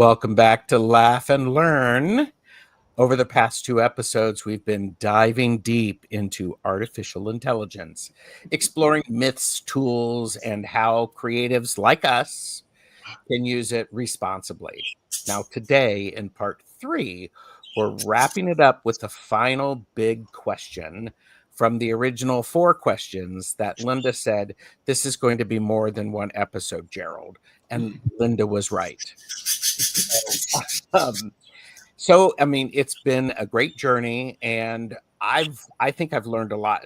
Welcome back to Laugh and Learn. Over the past 2 episodes, we've been diving deep into artificial intelligence, exploring myths, tools, and how creatives like us can use it responsibly. Now, today, in part 3, we're wrapping it up with the final big question from the original 4 questions that Linda said, this is going to be more than one episode, Gerald. And Linda was right. So, I mean, it's been a great journey, and I think I've learned a lot,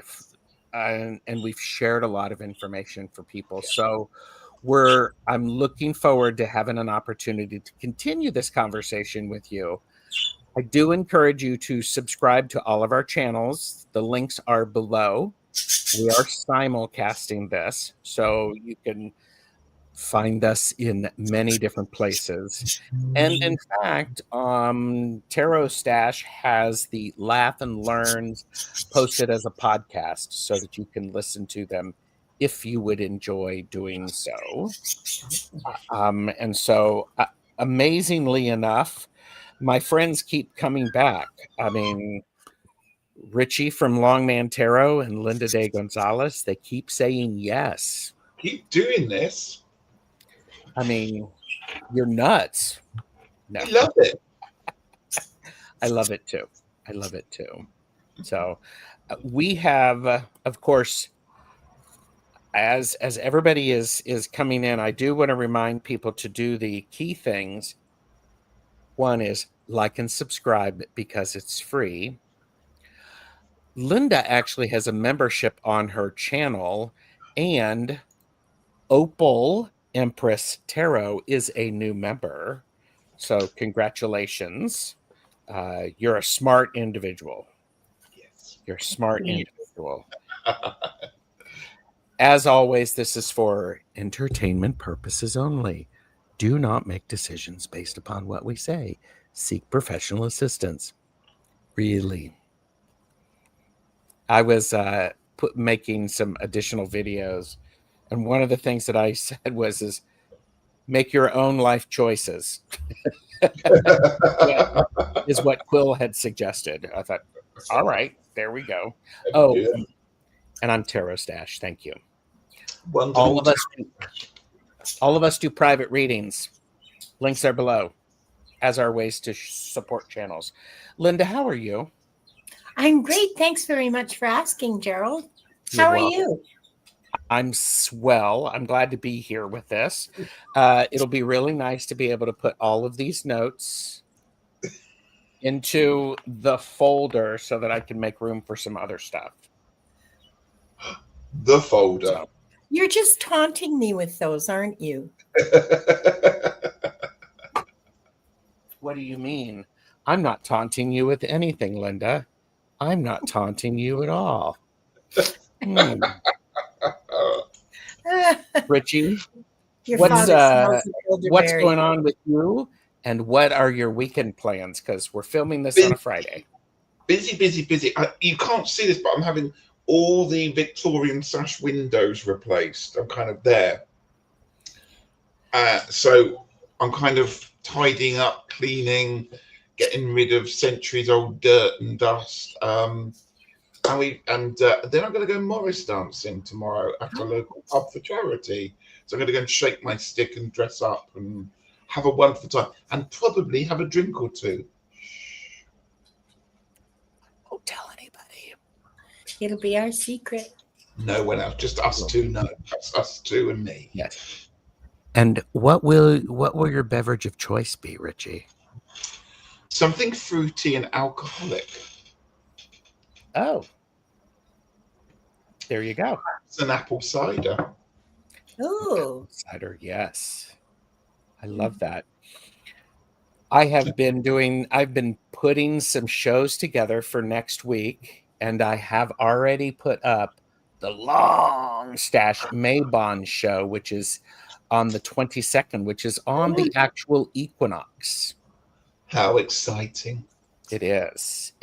and we've shared a lot of information for people. So I'm looking forward to having an opportunity to continue this conversation with you. I do encourage you to subscribe to all of our channels. The links are below. We are simulcasting this, so you can find us in many different places. And in fact, TarotStache has the Laugh and Learns posted as a podcast so that you can listen to them if you would enjoy doing so. And so, amazingly enough, my friends keep coming back. I mean, Ritchie from Longman Tarot and Linda Day Gonzalez, they keep saying yes. Keep doing this. I mean, you're nuts. No. I love it. I love it too. I love it too. So we have, of course, as everybody is coming in, I do want to remind people to do the key things. One is like and subscribe because it's free. Linda actually has a membership on her channel, and Opal Empress Tarot is a new member. So congratulations. You're a smart individual. Yes. You're a smart individual. As always, this is for entertainment purposes only. Do not make decisions based upon what we say. Seek professional assistance. Really. I was making some additional videos, and one of the things that I said was make your own life choices. Is what Quill had suggested. I thought, all right, there we go. Oh, and I'm TarotStache. Thank you. All of us do private readings. Links are below, as are ways to support channels. Linda, how are you? I'm great. Thanks very much for asking, Gerald. How are you? I'm swell. I'm glad to be here with this. It'll be really nice to be able to put all of these notes into the folder so that I can make room for some other stuff. The folder. So, you're just taunting me with those, aren't you? What do you mean? I'm not taunting you with anything, Linda. I'm not taunting you at all. Ritchie, what's going on with you, and what are your weekend plans? Because we're filming this on a Friday. Busy. You can't see this, but I'm having all the Victorian sash windows replaced. I'm kind of there. So I'm kind of tidying up, cleaning, getting rid of centuries-old dirt and dust. Then I'm going to go Morris dancing tomorrow at a local pub for charity. So I'm going to go and shake my stick and dress up and have a wonderful time, and probably have a drink or two. Don't tell anybody. It'll be our secret. No one else, just us two. No, just us two and me. Yes. And what will your beverage of choice be, Ritchie? Something fruity and alcoholic. Oh. There you go. It's an apple cider. Oh. Cider, yes. I love that. I've been putting some shows together for next week, and I have already put up the Long Stash Maybon show, which is on the 22nd, which is on the actual equinox. How exciting. It is.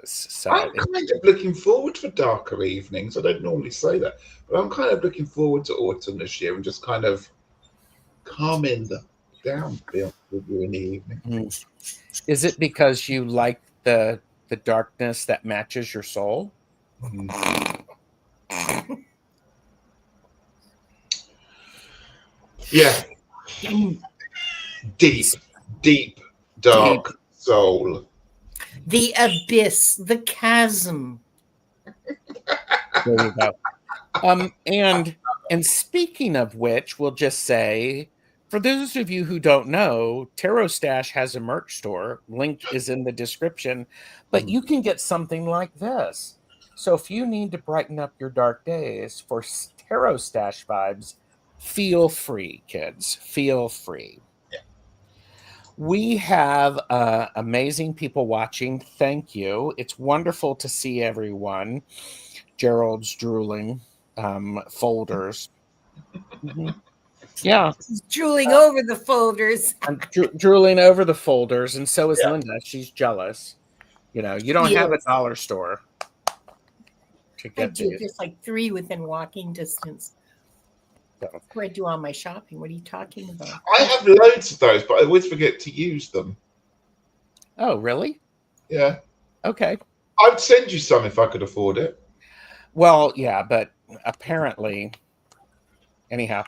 So I'm kind of looking forward for darker evenings. I don't normally say that, but I'm kind of looking forward to autumn this year and just kind of calm in the down film with you in the evening. Mm. Is it because you like the darkness that matches your soul? Yeah. Deep, dark soul. The abyss, the chasm. There you go. And speaking of which, we'll just say, for those of you who don't know, TarotStache has a merch store. Link is in the description, but you can get something like this. So if you need to brighten up your dark days for TarotStache vibes, feel free, kids. Feel free. We have amazing people watching. Thank you. It's wonderful to see everyone. Gerald's drooling folders. Mm-hmm. Yeah. He's drooling over the folders. I'm drooling over the folders, and so is Linda. She's jealous. You know, you don't have a dollar store to get these. There's like 3 within walking distance. So. Where I do all my shopping. What are you talking about? I have loads of those, but I always forget to use them. Oh, really? Yeah. Okay. I'd send you some if I could afford it. Well, yeah, but apparently, anyhow,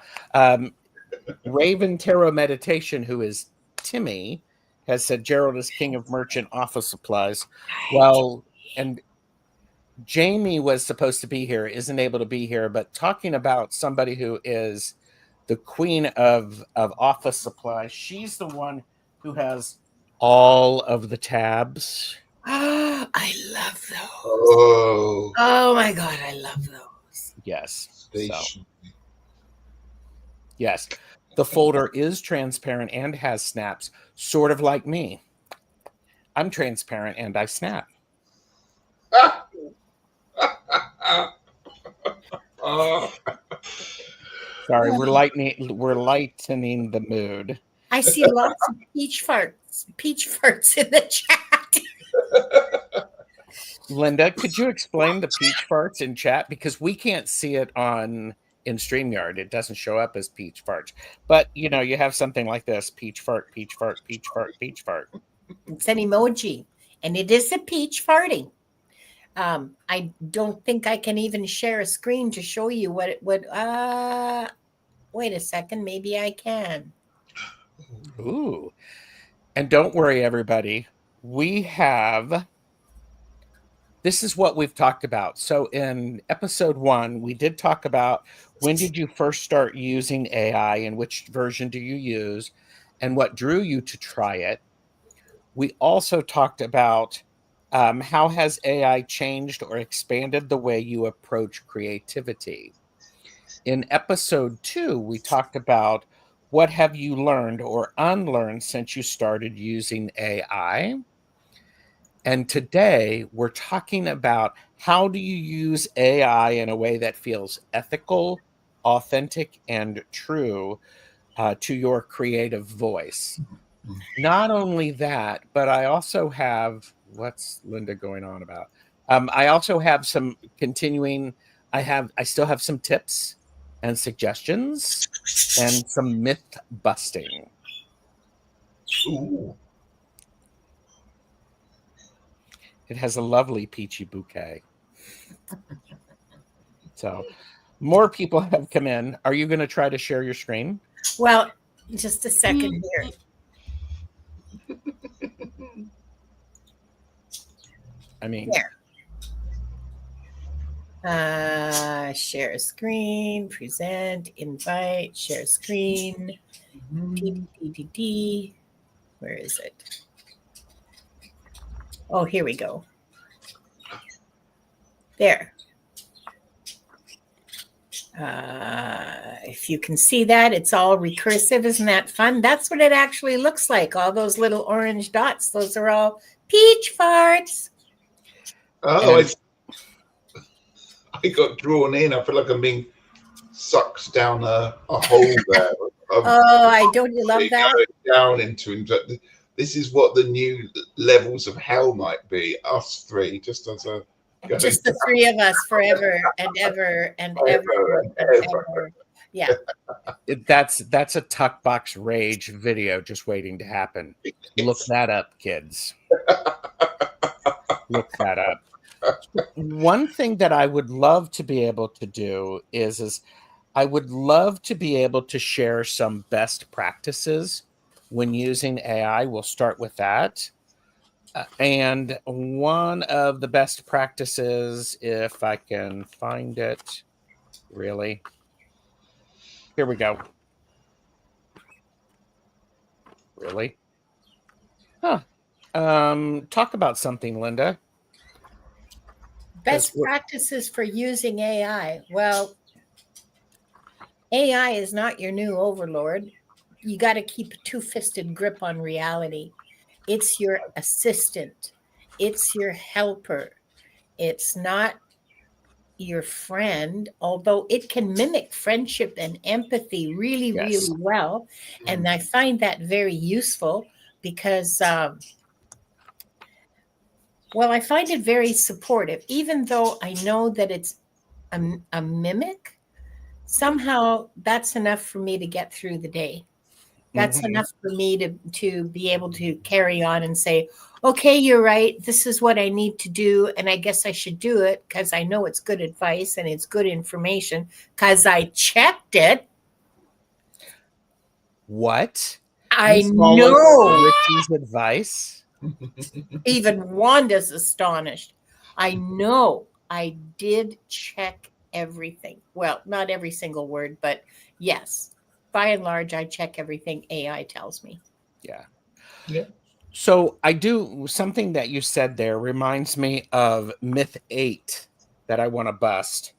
Raven Tarot Meditation, who is Timmy, has said Gerald is king of merchant office supplies. Well, and Jaime was supposed to be here, isn't able to be here, but talking about somebody who is the queen of office supplies, she's the one who has all of the tabs. Oh, I love those. Oh my God, I love those. Yes. So. Yes. The folder is transparent and has snaps, sort of like me. I'm transparent and I snap. Sorry, we're lightening the mood. I see lots of peach farts in the chat. Linda, could you explain the peach farts in chat? Because we can't see it in StreamYard. It doesn't show up as peach farts. But, you know, you have something like this: peach fart, peach fart, peach fart, peach fart. It's an emoji, and it is a peach farting. I don't think I can even share a screen to show you what it would. Wait a second. Maybe I can. Ooh. And don't worry, everybody. This is what we've talked about. So in episode 1, we did talk about when did you first start using AI and which version do you use and what drew you to try it. We also talked about how has AI changed or expanded the way you approach creativity. In episode 2, we talked about what have you learned or unlearned since you started using AI. And today we're talking about how do you use AI in a way that feels ethical, authentic, and true to your creative voice. Not only that, but I also have, what's Linda going on about? I also have some continuing, I still have some tips and suggestions and some myth busting. Ooh. It has a lovely peachy bouquet. So more people have come in. Are you going to try to share your screen? Well, just a second here. I mean, share screen, present, invite, share screen. Where is it? Oh, here we go. There. If you can see that, it's all recursive. Isn't that fun? That's what it actually looks like. All those little orange dots. Those are all peach farts. Oh, I got drawn in. I feel like I'm being sucked down a hole there. Don't you love that? Down into this is what the new levels of hell might be. Us 3, just the 3 of us forever and ever and ever and ever. Yeah. That's a tuck box rage video just waiting to happen. Look that up, kids. Look that up. One thing that I would love to be able to do is I would love to be able to share some best practices when using AI. We'll start with that. And one of the best practices, if I can find it, really. Here we go. Really? Huh. Talk about something, Linda. Best practices for using AI. Well, AI is not your new overlord. You got to keep a two-fisted grip on reality. It's your assistant. It's your helper. It's not your friend, although it can mimic friendship and empathy really, Yes. really well. And I find that very useful because, well, I find it very supportive, even though I know that it's a mimic. Somehow that's enough for me to get through the day. That's enough for me to be able to carry on and say, okay, you're right. This is what I need to do. And I guess I should do it because I know it's good advice and it's good information because I checked it. What? I know. Ritchie's advice. Even Wanda's astonished. I know I did check everything. Well, not every single word, but yes. By and large, I check everything AI tells me. Yeah. Yeah. So I do something that you said there reminds me of myth 8 that I want to bust,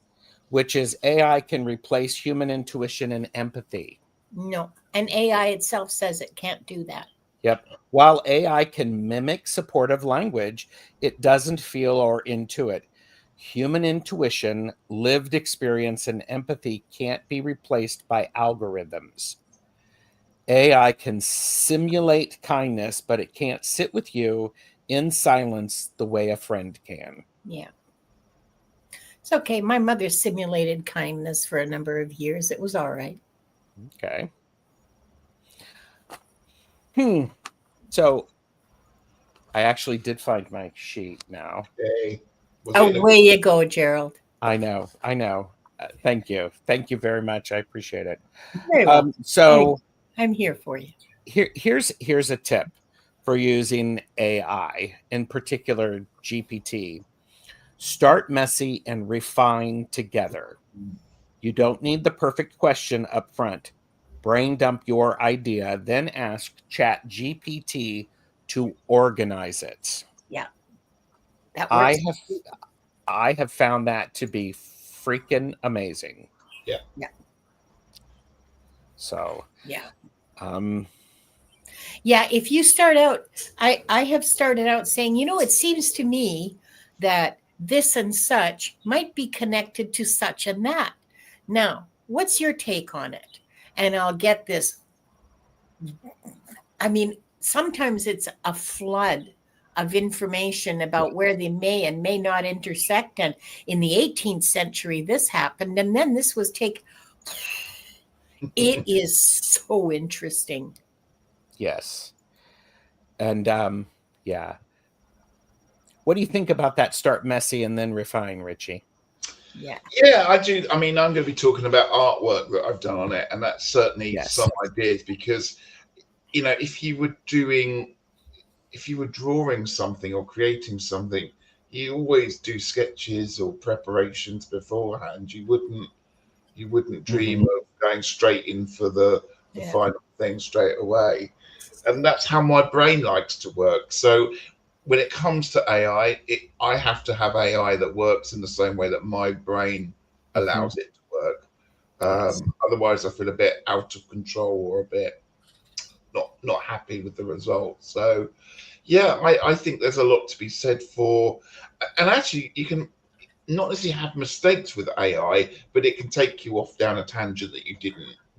which is AI can replace human intuition and empathy. No. And AI itself says it can't do that. Yep. While AI can mimic supportive language, it doesn't feel or intuit. Human intuition, lived experience, and empathy can't be replaced by algorithms. AI can simulate kindness, but it can't sit with you in silence the way a friend can. Yeah. It's okay. My mother simulated kindness for a number of years. It was all right. Okay. So I actually did find my sheet now. Okay. Away you go, Gerald. I know. Thank you very much. I appreciate it. Very well. So I'm here for you. Here's a tip for using AI, in particular GPT. Start messy and refine together. You don't need the perfect question up front. Brain dump your idea, then ask Chat GPT to organize it. Yeah. That works. I have found that to be freaking amazing. Yeah. Yeah. So, yeah. Yeah, if you start out, I have started out saying, it seems to me that this and such might be connected to such and that. Now, what's your take on it? And I'll get this. I mean, sometimes it's a flood of information about where they may and may not intersect. And in the 18th century, this happened. And then this was it is so interesting. Yes. And yeah. What do you think about that? Start messy and then refine, Ritchie? Yeah, I do. I mean, I'm going to be talking about artwork that I've done on it, and that's certainly some ideas because, if you were drawing something or creating something, you always do sketches or preparations beforehand. You wouldn't dream of going straight in for the final thing straight away. And that's how my brain likes to work. So when it comes to AI, I have to have AI that works in the same way that my brain allows it to work. Otherwise, I feel a bit out of control or a bit not happy with the result. So, yeah, I think there's a lot to be said for, and actually, you can not necessarily have mistakes with AI, but it can take you off down a tangent that you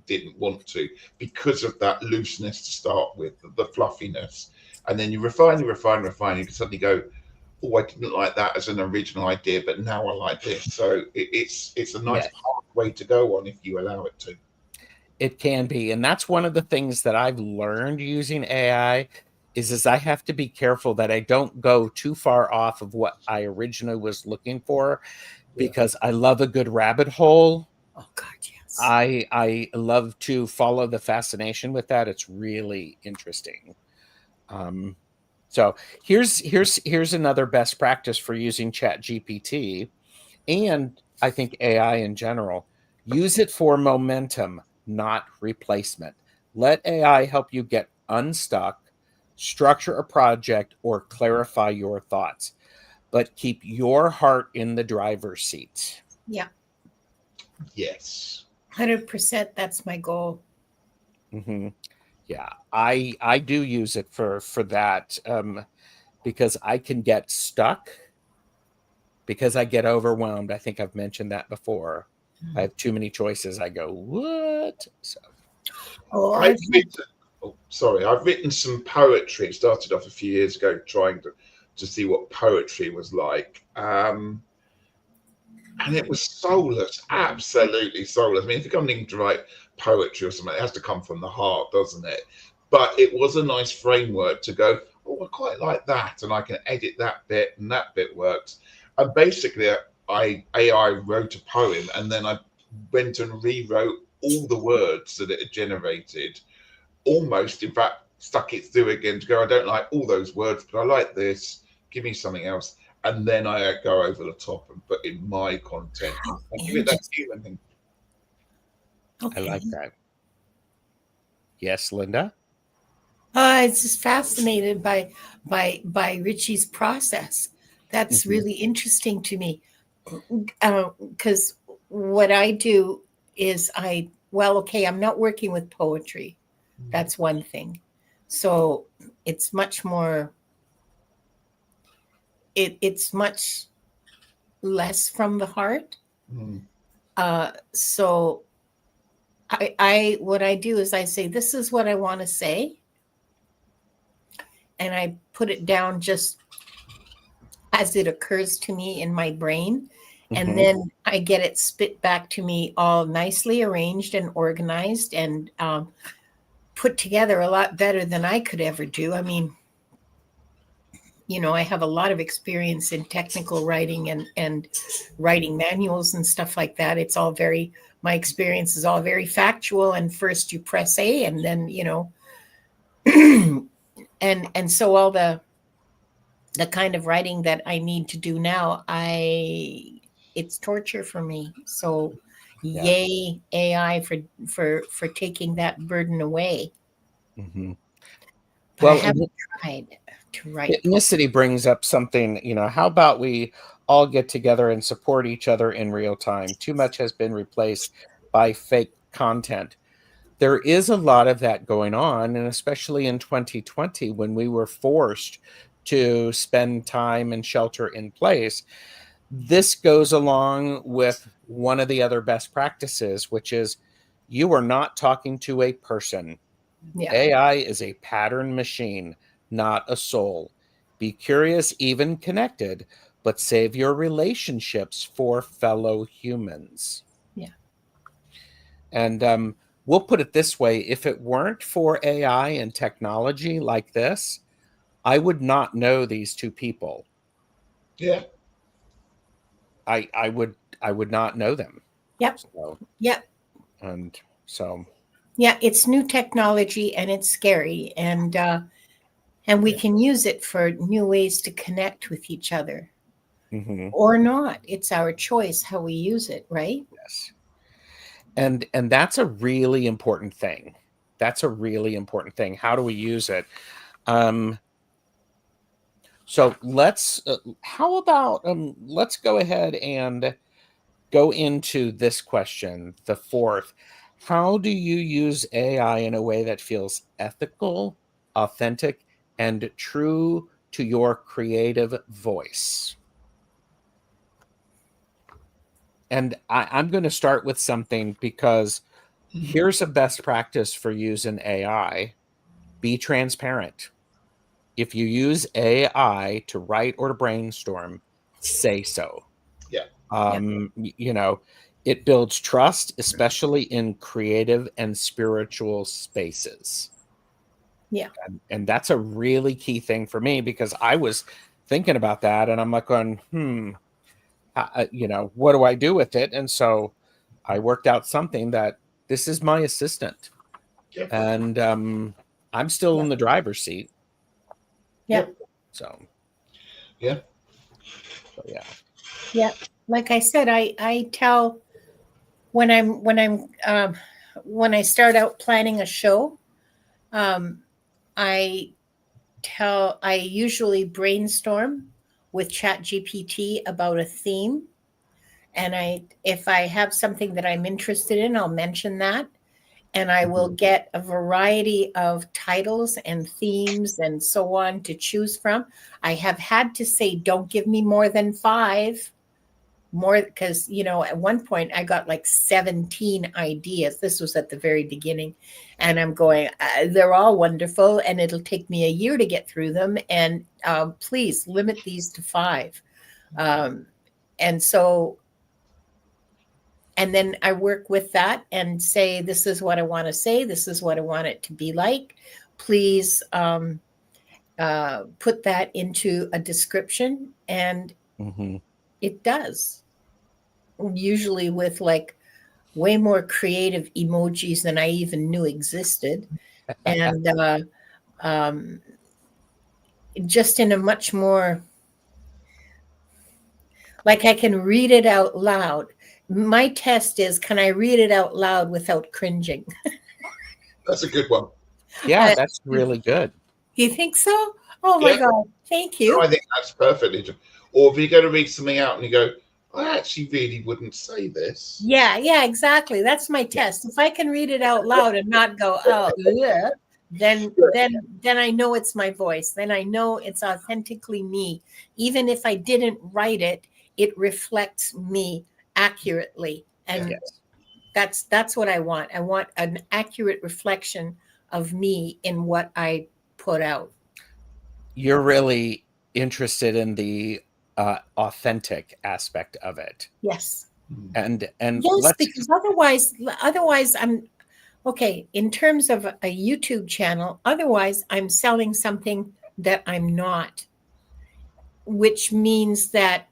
didn't want to because of that looseness to start with, the fluffiness. And then you refine, you can suddenly go, oh, I didn't like that as an original idea, but now I like this. So it's a nice pathway to go on if you allow it to. It can be. And that's one of the things that I've learned using AI is I have to be careful that I don't go too far off of what I originally was looking for, Yeah. because I love a good rabbit hole. Oh God, yes. I love to follow the fascination with that. It's really interesting. So here's another best practice for using Chat GPT, and I think AI in general. Use it for momentum, not replacement. Let AI help you get unstuck, structure a project, or clarify your thoughts, but keep your heart in the driver's seat. Yeah, Yes. 100%. That's my goal. Mm-hmm. Yeah, I do use it for that, because I can get stuck, because I get overwhelmed. I think I've mentioned that before. I have too many choices. I go, what? So Oh, I've written, I've written some poetry. It started off a few years ago trying to see what poetry was like. And it was soulless, absolutely soulless. I mean, if you're coming to write poetry or something, it has to come from the heart, doesn't it? But it was a nice framework to go, oh, I quite like that, and I can edit that bit, and that bit works. And basically, AI wrote a poem, and then I went and rewrote all the words that it had generated. Almost, in fact, stuck it through again to go, I don't like all those words, but I like this. Give me something else. And then I go over the top and put in my content and give it that human thing. I like that. Yes, Linda? I was just fascinated by Ritchie's process. That's really interesting to me, because what I do is I'm not working with poetry. That's one thing. So it's much more. It's much less from the heart. Mm. So I what I do is I say, this is what I want to say, and I put it down just as it occurs to me in my brain. And then I get it spit back to me all nicely arranged and organized and put together a lot better than I could ever do. I mean, I have a lot of experience in technical writing and writing manuals and stuff like that. It's all my experience is all very factual. And first you press A, and then, and so all the kind of writing that I need to do now, it's torture for me. So yay AI for taking that burden away. Mm-hmm. But Well, I haven't tried to write. ethnicity brings up something, how about we all get together and support each other in real time? Too much has been replaced by fake content. There is a lot of that going on, and especially in 2020, when we were forced to spend time and shelter in place. This goes along with one of the other best practices, which is you are not talking to a person. Yeah. AI is a pattern machine, not a soul. Be curious, even connected, but save your relationships for fellow humans. Yeah. And we'll put it this way: if it weren't for AI and technology like this, I would not know these two people. Yeah. I would not know them. Yep. So, Yep. and so Yeah, it's new technology and it's scary, and we can use it for new ways to connect with each other, or not. It's our choice how we use it, right? Yes. And that's a really important thing. That's a really important thing. How do we use it? So let's how about let's go ahead and go into this question, the fourth. How do you use AI in a way that feels ethical, authentic, and true to your creative voice? And I'm going to start with something, because here's a best practice for using AI. Be transparent. If you use AI to write or to brainstorm, say so. Yeah. You know, It builds trust, especially in creative and spiritual spaces. Yeah. And that's a really key thing for me, because I was thinking about that and I'm like going, what do I do with it? And so I worked out something that this is my assistant. Yep. And I'm still in the driver's seat. Yeah. So yeah. Yeah. Like I said, I tell when I start out planning a show, I usually brainstorm with ChatGPT about a theme. And if I have something that I'm interested in, I'll mention that. And I will get a variety of titles and themes and so on to choose from. I have had to say, don't give me more than 5. More, because at one point I got like 17 ideas. This was at the very beginning, and I'm going, they're all wonderful and it'll take me a year to get through them, and please limit these to 5. And then I work with that and say, this is what I want to say, this is what I want it to be like, please put that into a description. And it does, usually with like way more creative emojis than I even knew existed. And just in a much more, like, I can read it out loud. My test is, can I read it out loud without cringing? That's a good one. Yeah, that's really good. You think so? Oh my God. Thank you. No, I think that's perfectly true. Or if you're going to read something out and you go, I actually really wouldn't say this. Yeah, exactly. That's my test. If I can read it out loud and not go, oh, yeah, then I know it's my voice. Then I know it's authentically me. Even if I didn't write it, it reflects me accurately. And that's what I want. I want an accurate reflection of me in what I put out. You're really interested in the authentic aspect of it. Yes. And yes, because otherwise I'm okay in terms of a YouTube channel. Otherwise, I'm selling something that I'm not, which means that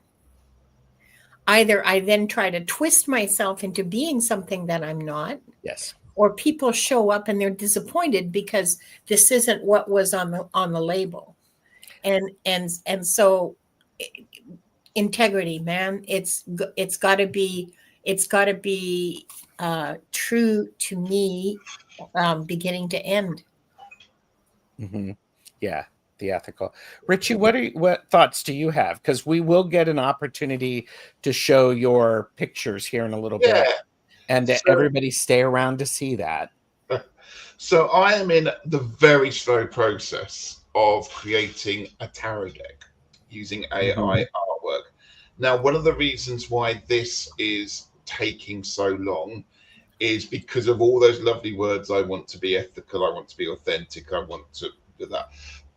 either I then try to twist myself into being something that I'm not. Yes. Or people show up and they're disappointed because this isn't what was on the label. And so integrity, man, it's got to be true to me, beginning to end. Yeah, the ethical. Ritchie, what thoughts do you have? Because we will get an opportunity to show your pictures here in a little bit, and everybody stay around to see that. So I am in the very slow process of creating a tarot deck using AI artwork. Now, one of the reasons why this is taking so long is because of all those lovely words. I want to be ethical, I want to be authentic, I want to do that.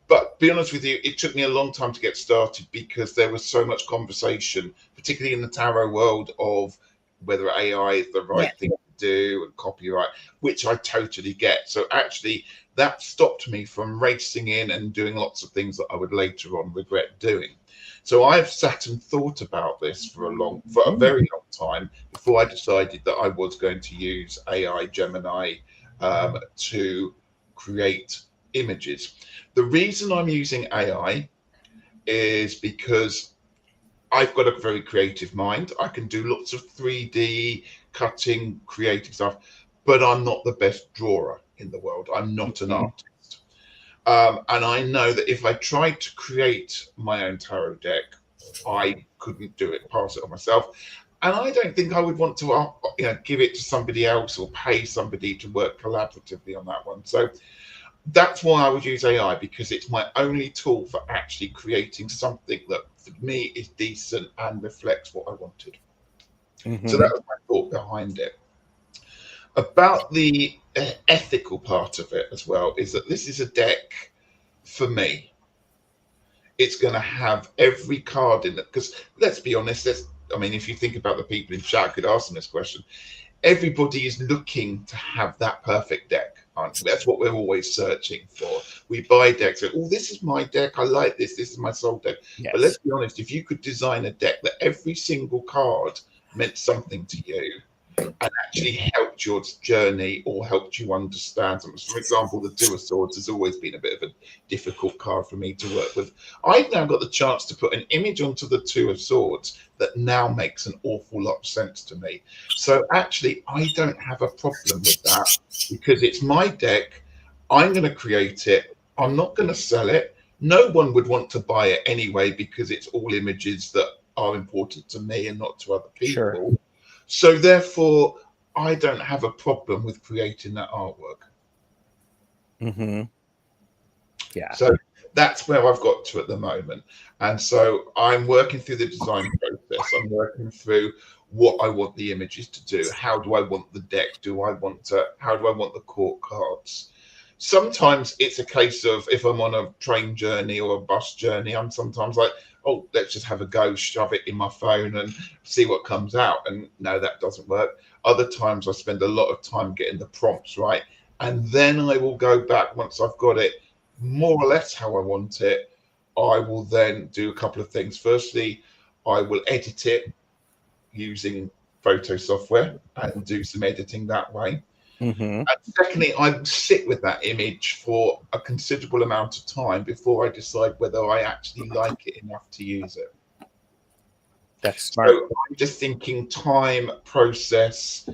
But be honest with you, it took me a long time to get started because there was so much conversation, particularly in the tarot world, of whether AI is the right thing to do and copyright, which I totally get. So actually that stopped me from racing in and doing lots of things that I would later on regret doing. So I've sat and thought about this for a very long time before I decided that I was going to use AI Gemini to create images. The reason I'm using AI is because I've got a very creative mind. I can do lots of 3D cutting, creative stuff, but I'm not the best drawer in the world. I'm not an artist. And I know that if I tried to create my own tarot deck, I couldn't do it, pass it on myself. And I don't think I would want to give it to somebody else or pay somebody to work collaboratively on that one. So that's why I would use AI, because it's my only tool for actually creating something that for me is decent and reflects what I wanted. So that was my thought behind it. About the ethical part of it as well, is that this is a deck for me. It's going to have every card in it, because let's be honest, I mean, if you think about the people in chat could ask them this question, everybody is looking to have that perfect deck, aren't we? That's what we're always searching for. We buy decks, oh, this is my deck, I like this is my soul deck. Yes. But let's be honest, if you could design a deck that every single card meant something to you and actually helped your journey or helped you understand something. For example, the Two of Swords has always been a bit of a difficult card for me to work with. I've now got the chance to put an image onto the Two of Swords that now makes an awful lot of sense to me. So actually, I don't have a problem with that because it's my deck. I'm going to create it. I'm not going to sell it. No one would want to buy it anyway because it's all images that are important to me and not to other people. Sure. So therefore, I don't have a problem with creating that artwork. Mm-hmm. Yeah. So that's where I've got to at the moment. And so I'm working through the design process. I'm working through what I want the images to do. How do I want the deck? How do I want the court cards? Sometimes it's a case of if I'm on a train journey or a bus journey, I'm sometimes like, oh, let's just have a go, shove it in my phone and see what comes out. And no, that doesn't work. Other times I spend a lot of time getting the prompts right. And then I will go back once I've got it more or less how I want it. I will then do a couple of things. Firstly, I will edit it using photo software and do some editing that way. Mm-hmm. And secondly, I sit with that image for a considerable amount of time before I decide whether I actually like it enough to use it. That's smart. So I'm just thinking time, process.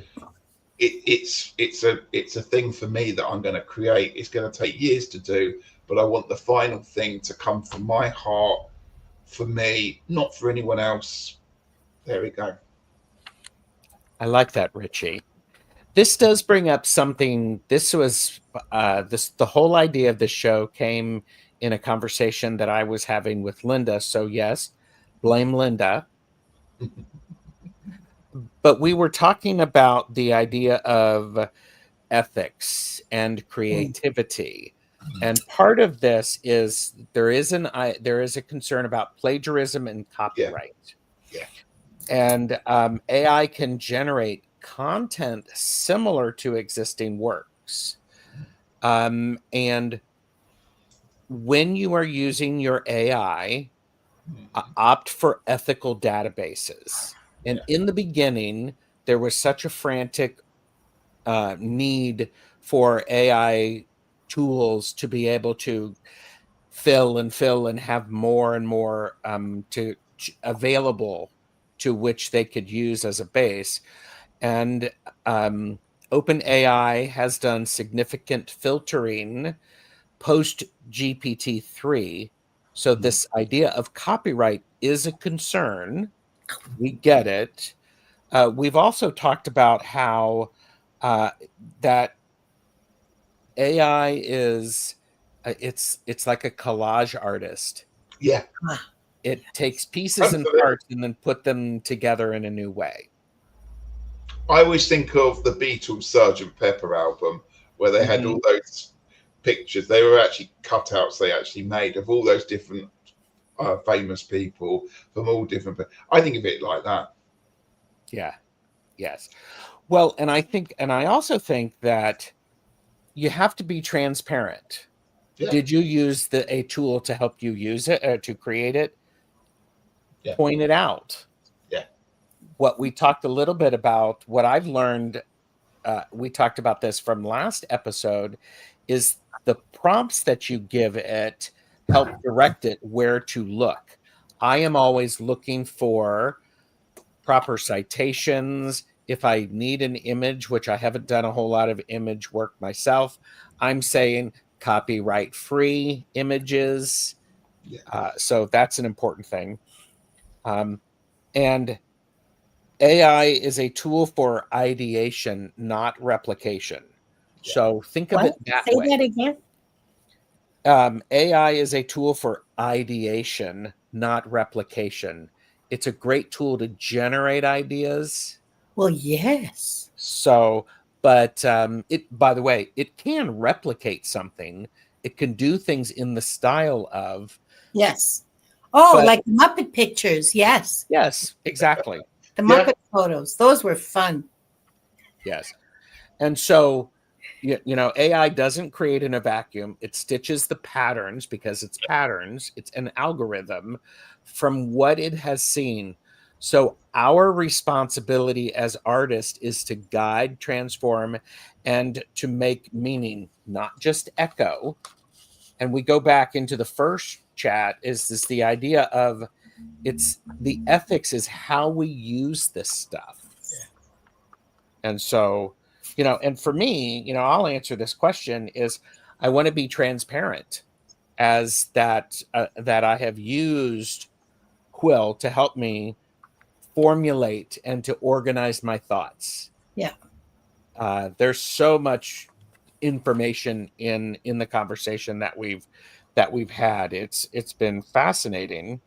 It's a thing for me that I'm going to create. It's going to take years to do, but I want the final thing to come from my heart, for me, not for anyone else. There we go. I like that, Ritchie. This does bring up something. This was the whole idea of the show came in a conversation that I was having with Linda. So yes, blame Linda. But we were talking about the idea of ethics and creativity. And part of this is there is a concern about plagiarism and copyright. Yeah. And AI can generate content similar to existing works. And when you are using your AI, opt for ethical databases. And in the beginning, there was such a frantic need for AI tools to be able to fill and have more and more available to which they could use as a base. And OpenAI has done significant filtering post GPT-3. So this idea of copyright is a concern. We get it. We've also talked about how that AI is it's like a collage artist. Yeah. It takes pieces and parts and then put them together in a new way. I always think of the Beatles' Sgt. Pepper album, where they had all those pictures. They were actually cutouts they actually made of all those different famous people from all different. I think of it like that. Yeah. Yes. Well, and I also think that you have to be transparent. Yeah. Did you use a tool to help you use it or to create it? Yeah. Point it out. Yeah. What we talked a little bit about, what I've learned, we talked about this from last episode, is the prompts that you give it help direct it where to look. I am always looking for proper citations. If I need an image, which I haven't done a whole lot of image work myself, I'm saying copyright-free images. Yeah. So that's an important thing. And AI is a tool for ideation, not replication. Yeah. So think of it that way. Say that again. AI is a tool for ideation, not replication. It's a great tool to generate ideas. Well, yes. So, but by the way, it can replicate something. It can do things in the style of. Yes. Oh, But like Muppet pictures. Yes. yes, exactly. The Yeah. Muppet photos. Those were fun. Yes. And so, AI doesn't create in a vacuum. It stitches the patterns because it's patterns. It's an algorithm from what it has seen. So our responsibility as artists is to guide, transform, and to make meaning, not just echo. And we go back into the first chat, is this the idea of it's the ethics is how we use this stuff. And so, and for me, I'll answer this question is I want to be transparent as that I have used Quill to help me formulate and to organize my thoughts. Yeah. There's so much information in the conversation that we've had. It's been fascinating.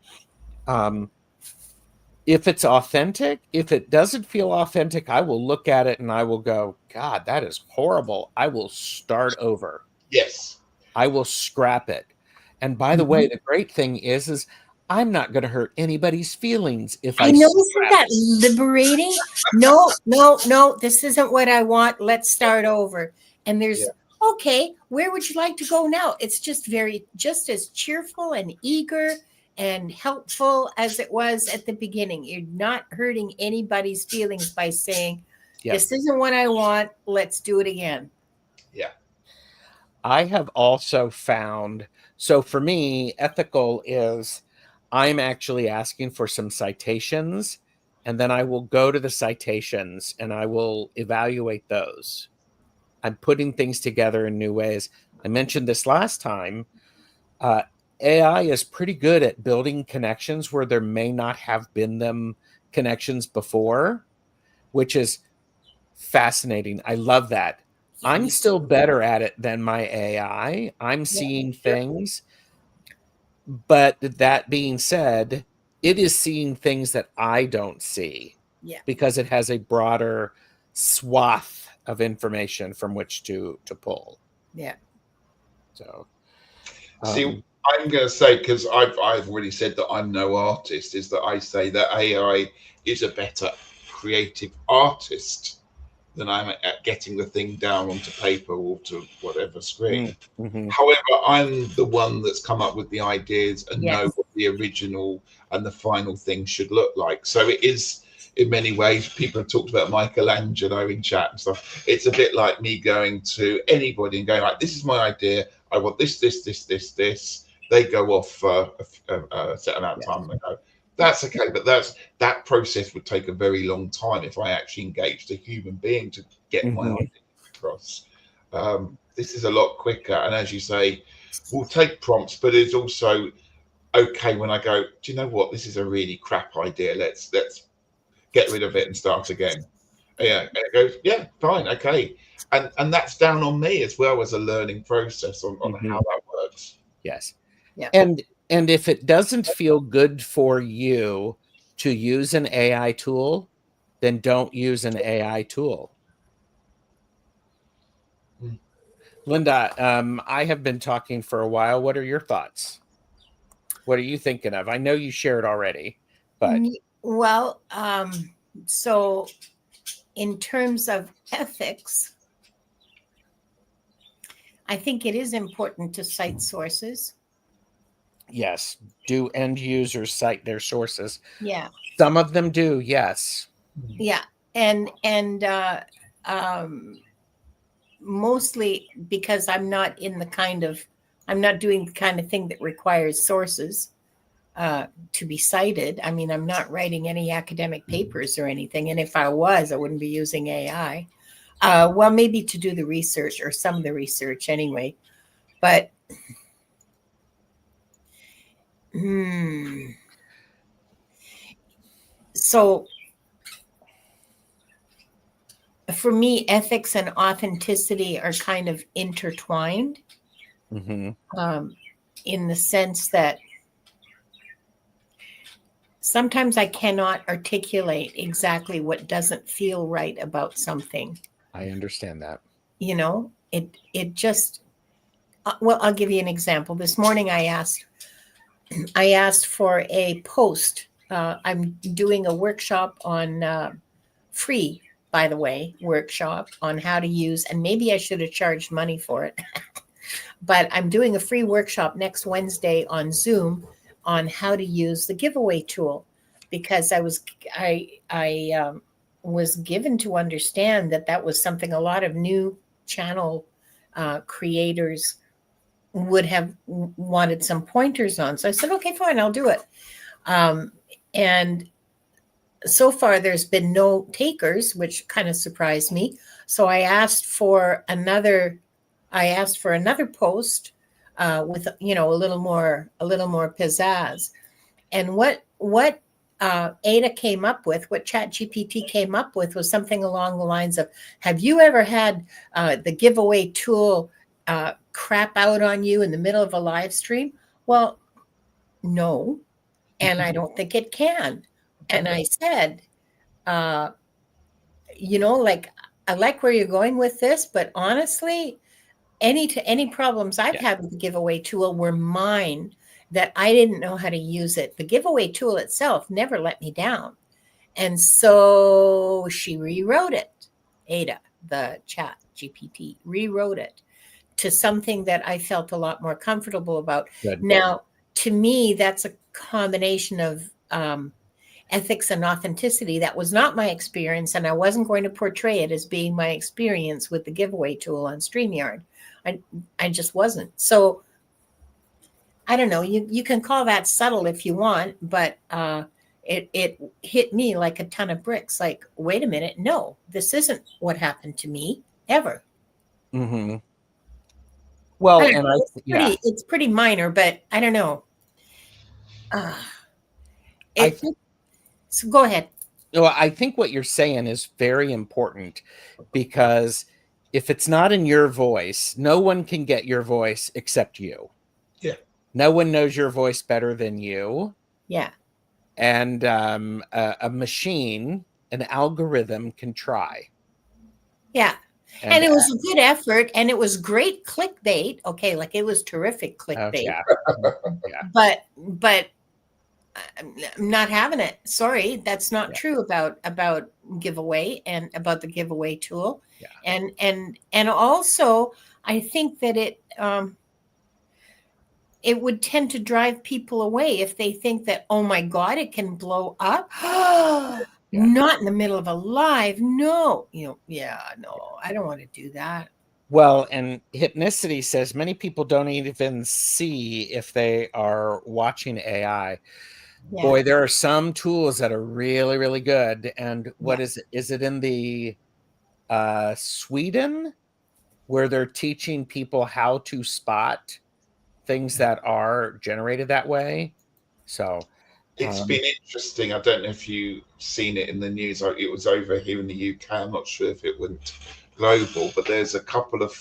If it's authentic, if it doesn't feel authentic, I will look at it and I will go, God, that is horrible. I will start over. Yes. I will scrap it. And by the way, the great thing is I'm not going to hurt anybody's feelings if I I know, isn't scrap that it. liberating? No, this isn't what I want. Let's start over. And there's okay, where would you like to go now? It's just as cheerful and eager and helpful as it was at the beginning. You're not hurting anybody's feelings by saying, this isn't what I want. Let's do it again. Yeah. I have also found, so for me, ethical is I'm actually asking for some citations, and then I will go to the citations and I will evaluate those. I'm putting things together in new ways. I mentioned this last time. AI is pretty good at building connections where there may not have been them connections before, which is fascinating. I love that. I'm still better at it than my AI. I'm seeing things. But that being said, it is seeing things that I don't see. Yeah. Because it has a broader swath of information from which to pull. Yeah. So see, I'm going to say, because I've already said that I'm no artist, is that I say that AI is a better creative artist than I'm at getting the thing down onto paper or to whatever screen. However, I'm the one that's come up with the ideas and know what the original and the final thing should look like. So it is, in many ways, people have talked about Michelangelo in chat and stuff. It's a bit like me going to anybody and going like, this is my idea. I want this. They go off a set amount of time and they go, that's okay, but that process would take a very long time if I actually engaged a human being to get my idea across. This is a lot quicker, and as you say, we'll take prompts, but it's also okay when I go, do you know what, this is a really crap idea, let's get rid of it and start again. And it goes, yeah, fine, okay. And that's down on me as well as a learning process on how that works. Yes. Yeah. And if it doesn't feel good for you to use an AI tool, then don't use an AI tool. Linda, I have been talking for a while. What are your thoughts? What are you thinking of? I know you shared already, but well, so in terms of ethics, I think it is important to cite sources. Yes. Do end users cite their sources? Yeah. Some of them do, yes. Yeah. And mostly because I'm not doing the kind of thing that requires sources to be cited. I mean, I'm not writing any academic papers or anything. And if I was, I wouldn't be using AI. Well, maybe to do the research or some of the research anyway. But so for me, ethics and authenticity are kind of intertwined in the sense that sometimes I cannot articulate exactly what doesn't feel right about something. I understand that. It just, well, I'll give you an example. This morning I asked, I asked for a post. I'm doing a workshop on free, by the way, workshop on how to use, and maybe I should have charged money for it, but I'm doing a free workshop next Wednesday on Zoom on how to use the giveaway tool, because I was given to understand that that was something a lot of new channel creators would have wanted some pointers on. So I said, okay, fine, I'll do it. And so far there's been no takers, which kind of surprised me. So I asked for another post with a little more pizzazz. And what Ada came up with, what ChatGPT came up with, was something along the lines of, have you ever had the giveaway tool crap out on you in the middle of a live stream? Well, no, and I don't think it can. And I said, like, I like where you're going with this, but honestly, any problems I've had with the giveaway tool were mine, that I didn't know how to use it. The giveaway tool itself never let me down. And so she rewrote it. Ada, the chat GPT, rewrote it to something that I felt a lot more comfortable about. Good. Now, to me, that's a combination of ethics and authenticity. That was not my experience, and I wasn't going to portray it as being my experience with the giveaway tool on StreamYard. I just wasn't. So I don't know. You can call that subtle if you want, but it hit me like a ton of bricks. Like, wait a minute, no, this isn't what happened to me ever. Mm-hmm. Well, it's pretty minor, but I don't know. So go ahead. Well, I think what you're saying is very important, because if it's not in your voice, no one can get your voice except you. Yeah. No one knows your voice better than you. Yeah. And a machine, an algorithm can try. Yeah. And it was a good effort, and it was great clickbait. Okay, like, it was terrific clickbait. But I'm not having it. Sorry, that's not true about giveaway and about the giveaway tool. Yeah. And also, I think that it would tend to drive people away if they think that, oh my God, it can blow up. Not in the middle of a live. No, no, I don't want to do that. Well, and Hypnicity says many people don't even see if they are watching AI. Yeah. Boy, there are some tools that are really, really good. And what is it? Is it in the Sweden, where they're teaching people how to spot things that are generated that way? So it's been interesting. I don't know if you've seen it in the news. It was over here in the UK. I'm not sure if it went global, but there's a couple of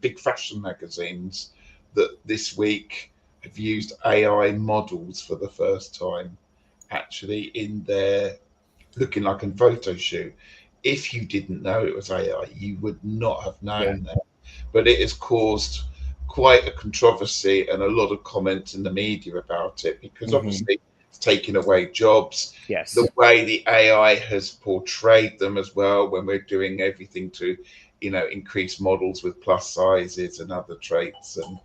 big fashion magazines that this week have used AI models for the first time, actually, in their looking like a photo shoot. If you didn't know it was AI, you would not have known that. But it has caused quite a controversy and a lot of comments in the media about it, because obviously it's taking away jobs. Yes. The way the AI has portrayed them as well, when we're doing everything to, increase models with plus sizes and other traits and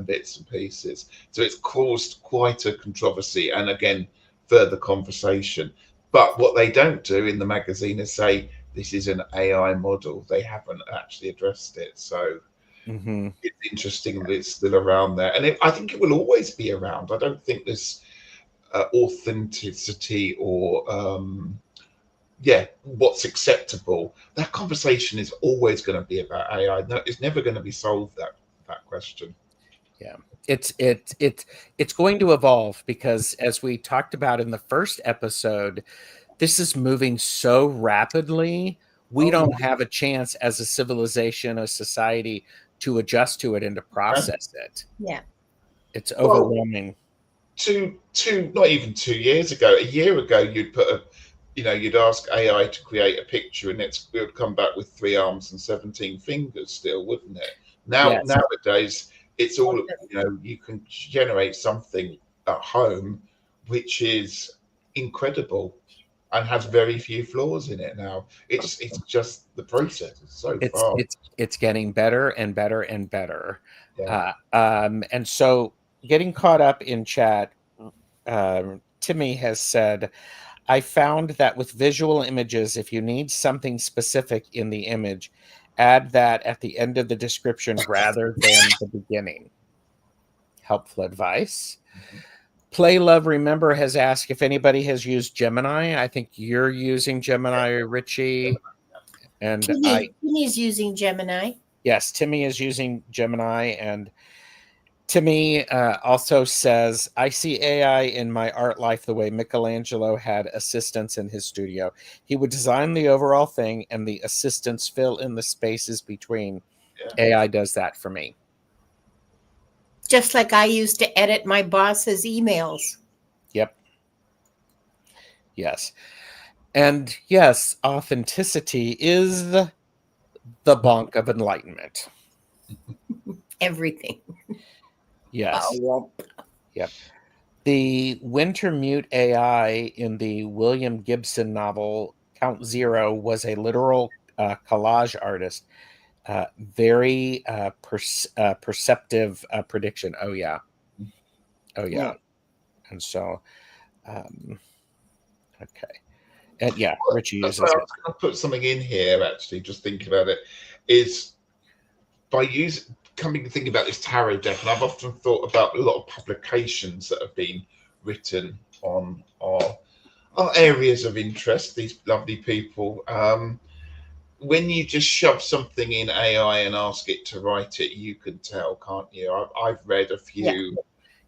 bits and pieces. So it's caused quite a controversy, and again, further conversation. But what they don't do in the magazine is say this is an AI model. They haven't actually addressed it. So it's interesting that it's still around there. And I think it will always be around. I don't think there's authenticity or what's acceptable. That conversation is always going to be about AI. No, it's never going to be solved, that question. Yeah, it's going to evolve, because as we talked about in the first episode, this is moving so rapidly. We don't have a chance as a civilization, a society, to adjust to it and to process it. Yeah, it's overwhelming. Not even 2 years ago, a year ago, you'd put you'd ask AI to create a picture, and it would come back with 3 arms and 17 fingers still, wouldn't it? Nowadays, it's all, you can generate something at home, which is incredible and has very few flaws in it now. It's just the process is so fast. It's getting better and better and better. Yeah. And so getting caught up in chat, Timmy has said, I found that with visual images, if you need something specific in the image, add that at the end of the description rather than the beginning. Helpful advice. Play Love Remember has asked if anybody has used Gemini. I think you're using Gemini, Ritchie. And Timmy's using Gemini. Yes, Timmy is using Gemini. And Timmy also says, I see AI in my art life the way Michelangelo had assistants in his studio. He would design the overall thing and the assistants fill in the spaces between. Yeah. AI does that for me. Just like I used to edit my boss's emails. Yep. Yes. And yes, authenticity is the bonk of enlightenment. Everything. Yes. Yep. The Wintermute AI in the William Gibson novel Count Zero was a literal collage artist. Very perceptive prediction. Oh, yeah. Oh, yeah. And so, okay. And yeah, Ritchie uses I was going to put something in here, actually, just thinking about it, is by coming to think about this tarot deck, and I've often thought about a lot of publications that have been written on our areas of interest, these lovely people. When you just shove something in AI and ask it to write it, you can tell, can't you? I've read a few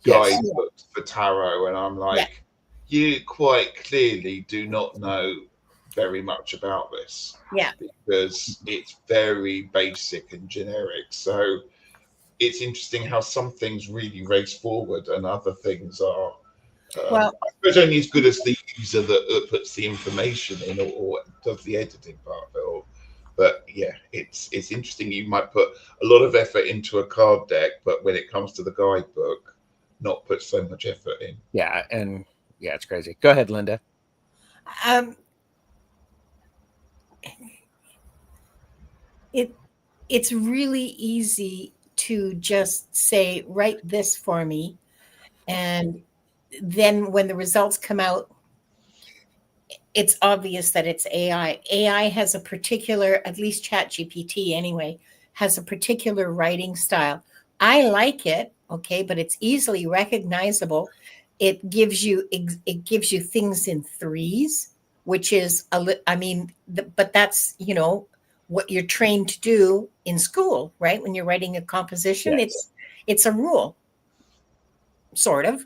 guidebooks for tarot, and I'm like, you quite clearly do not know very much about this. Yeah. Because it's very basic and generic. So it's interesting how some things really race forward and other things are I suppose only as good as the user that puts the information in or does the editing part of it. But yeah, it's interesting. You might put a lot of effort into a card deck, but when it comes to the guidebook, not put so much effort in. Yeah, and yeah, it's crazy. Go ahead, Linda. It's really easy to just say, write this for me. And then when the results come out, it's obvious that it's AI. AI has a particular, at least ChatGPT anyway, has a particular writing style. I like it, okay, but it's easily recognizable. It gives you things in threes, which is but that's what you're trained to do in school, right? When you're writing a composition, it's a rule, sort of.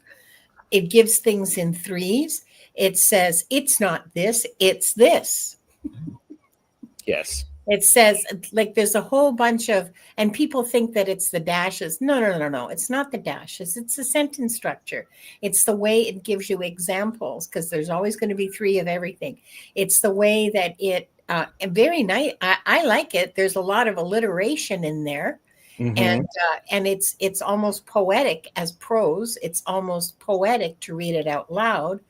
It gives things in threes. It says, it's not this, it's this. Yes. It says, like, there's a whole bunch of, and people think that it's the dashes. No. It's not the dashes. It's the sentence structure. It's the way it gives you examples, because there's always going to be three of everything. It's the way that it, very nice. I like it. There's a lot of alliteration in there. Mm-hmm. And it's almost poetic as prose. It's almost poetic to read it out loud.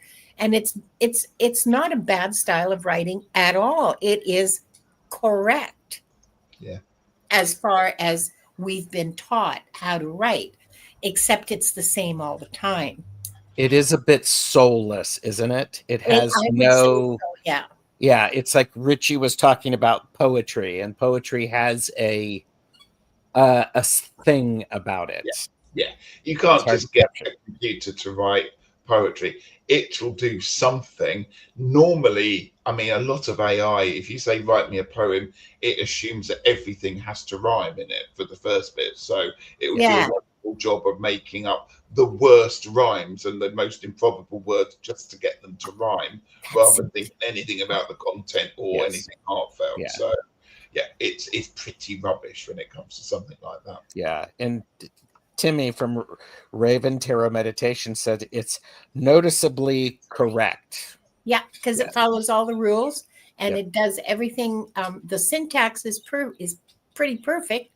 And it's not a bad style of writing at all. It is correct. Yeah. As far as we've been taught how to write, except it's the same all the time. It is a bit soulless, isn't it? It has yeah, it's like Ritchie was talking about poetry, and poetry has a thing about it. Yeah. You can't just get a computer to write poetry. It will do something. Normally, I mean, a lot of AI, if you say, write me a poem, it assumes that everything has to rhyme in it for the first bit. So it will do a wonderful job of making up the worst rhymes and the most improbable words just to get them to rhyme, rather than thinking anything about the content or anything heartfelt. Yeah. So yeah, it's pretty rubbish when it comes to something like that. Yeah. And Timmy from Raven Tarot Meditation said it's noticeably correct. Yeah, because it follows all the rules and it does everything. The syntax is pretty perfect.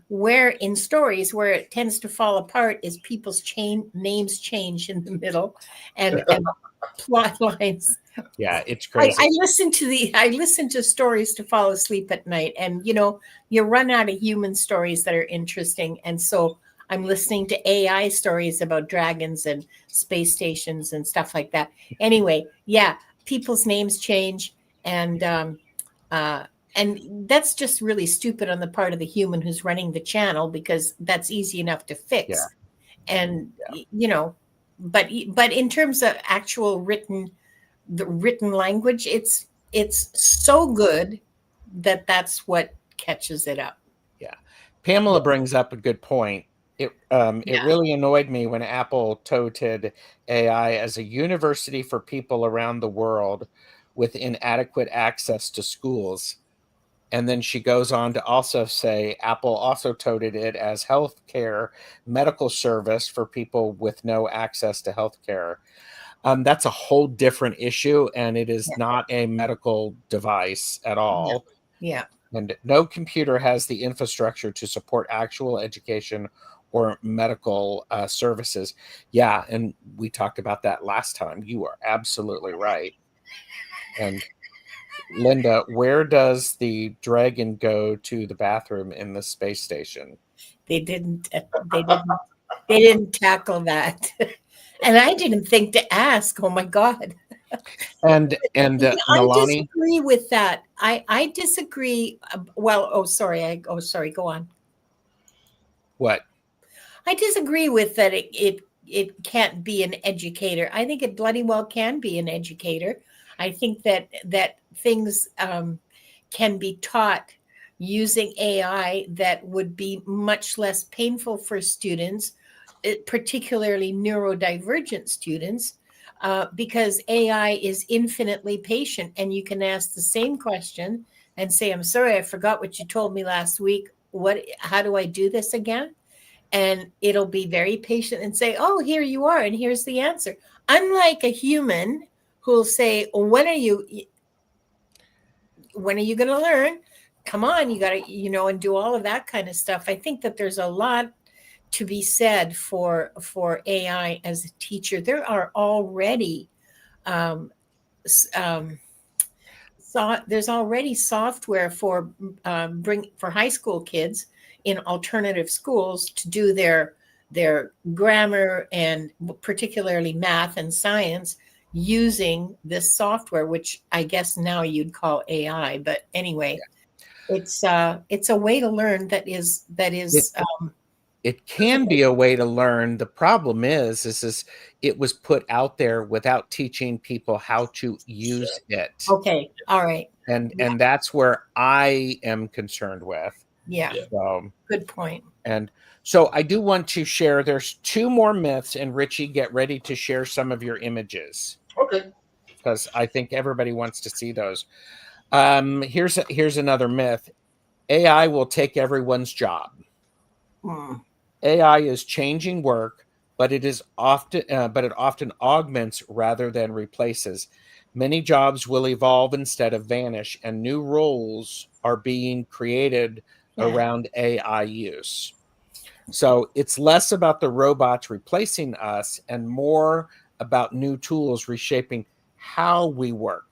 Where in stories where it tends to fall apart is people's names change in the middle, and plot lines. Yeah, it's crazy. I listen to stories to fall asleep at night, and you run out of human stories that are interesting, and so I'm listening to AI stories about dragons and space stations and stuff like that. Anyway, yeah, people's names change, and that's just really stupid on the part of the human who's running the channel, because that's easy enough to fix. Yeah. And but in terms of actual the written language, it's so good that that's what catches it up. Yeah. Pamela brings up a good point. It really annoyed me when Apple touted AI as a university for people around the world with inadequate access to schools. And then she goes on to also say Apple also touted it as healthcare medical service for people with no access to healthcare. That's a whole different issue, and it is not a medical device at all. Yeah. And no computer has the infrastructure to support actual education or medical services. Yeah, and we talked about that last time. You are absolutely right. And Linda, where does the dragon go to the bathroom in the space station? They didn't tackle that. And I didn't think to ask. Oh my God. And I Milani, disagree with that. I disagree. Well, sorry. Go on. what? I disagree with that. It can't be an educator. I think it bloody well can be an educator. I think that things can be taught using AI that would be much less painful for students, particularly neurodivergent students, because AI is infinitely patient, and you can ask the same question and say, "I'm sorry, I forgot what you told me last week. How do I do this again?" And it'll be very patient and say, "Oh, here you are, and here's the answer." Unlike a human who'll say, "When are you going to learn? Come on, you got to, and do all of that kind of stuff." I think that there's a lot to be said for AI as a teacher. There are already there's already software for high school kids in alternative schools to do their grammar, and particularly math and science, using this software, which I guess now you'd call AI. But anyway, it's a way to learn that is it can be a way to learn. The problem is it was put out there without teaching people how to use it. Okay. All right. And that's where I am concerned with. Yeah. So, good point. And so I do want to share, there's 2 more myths, and Ritchie, get ready to share some of your images. Okay. Because I think everybody wants to see those. Here's another myth. AI will take everyone's job. AI is changing work, but it often augments rather than replaces. Many jobs will evolve instead of vanish, and new roles are being created around AI use. So it's less about the robots replacing us and more about new tools reshaping how we work.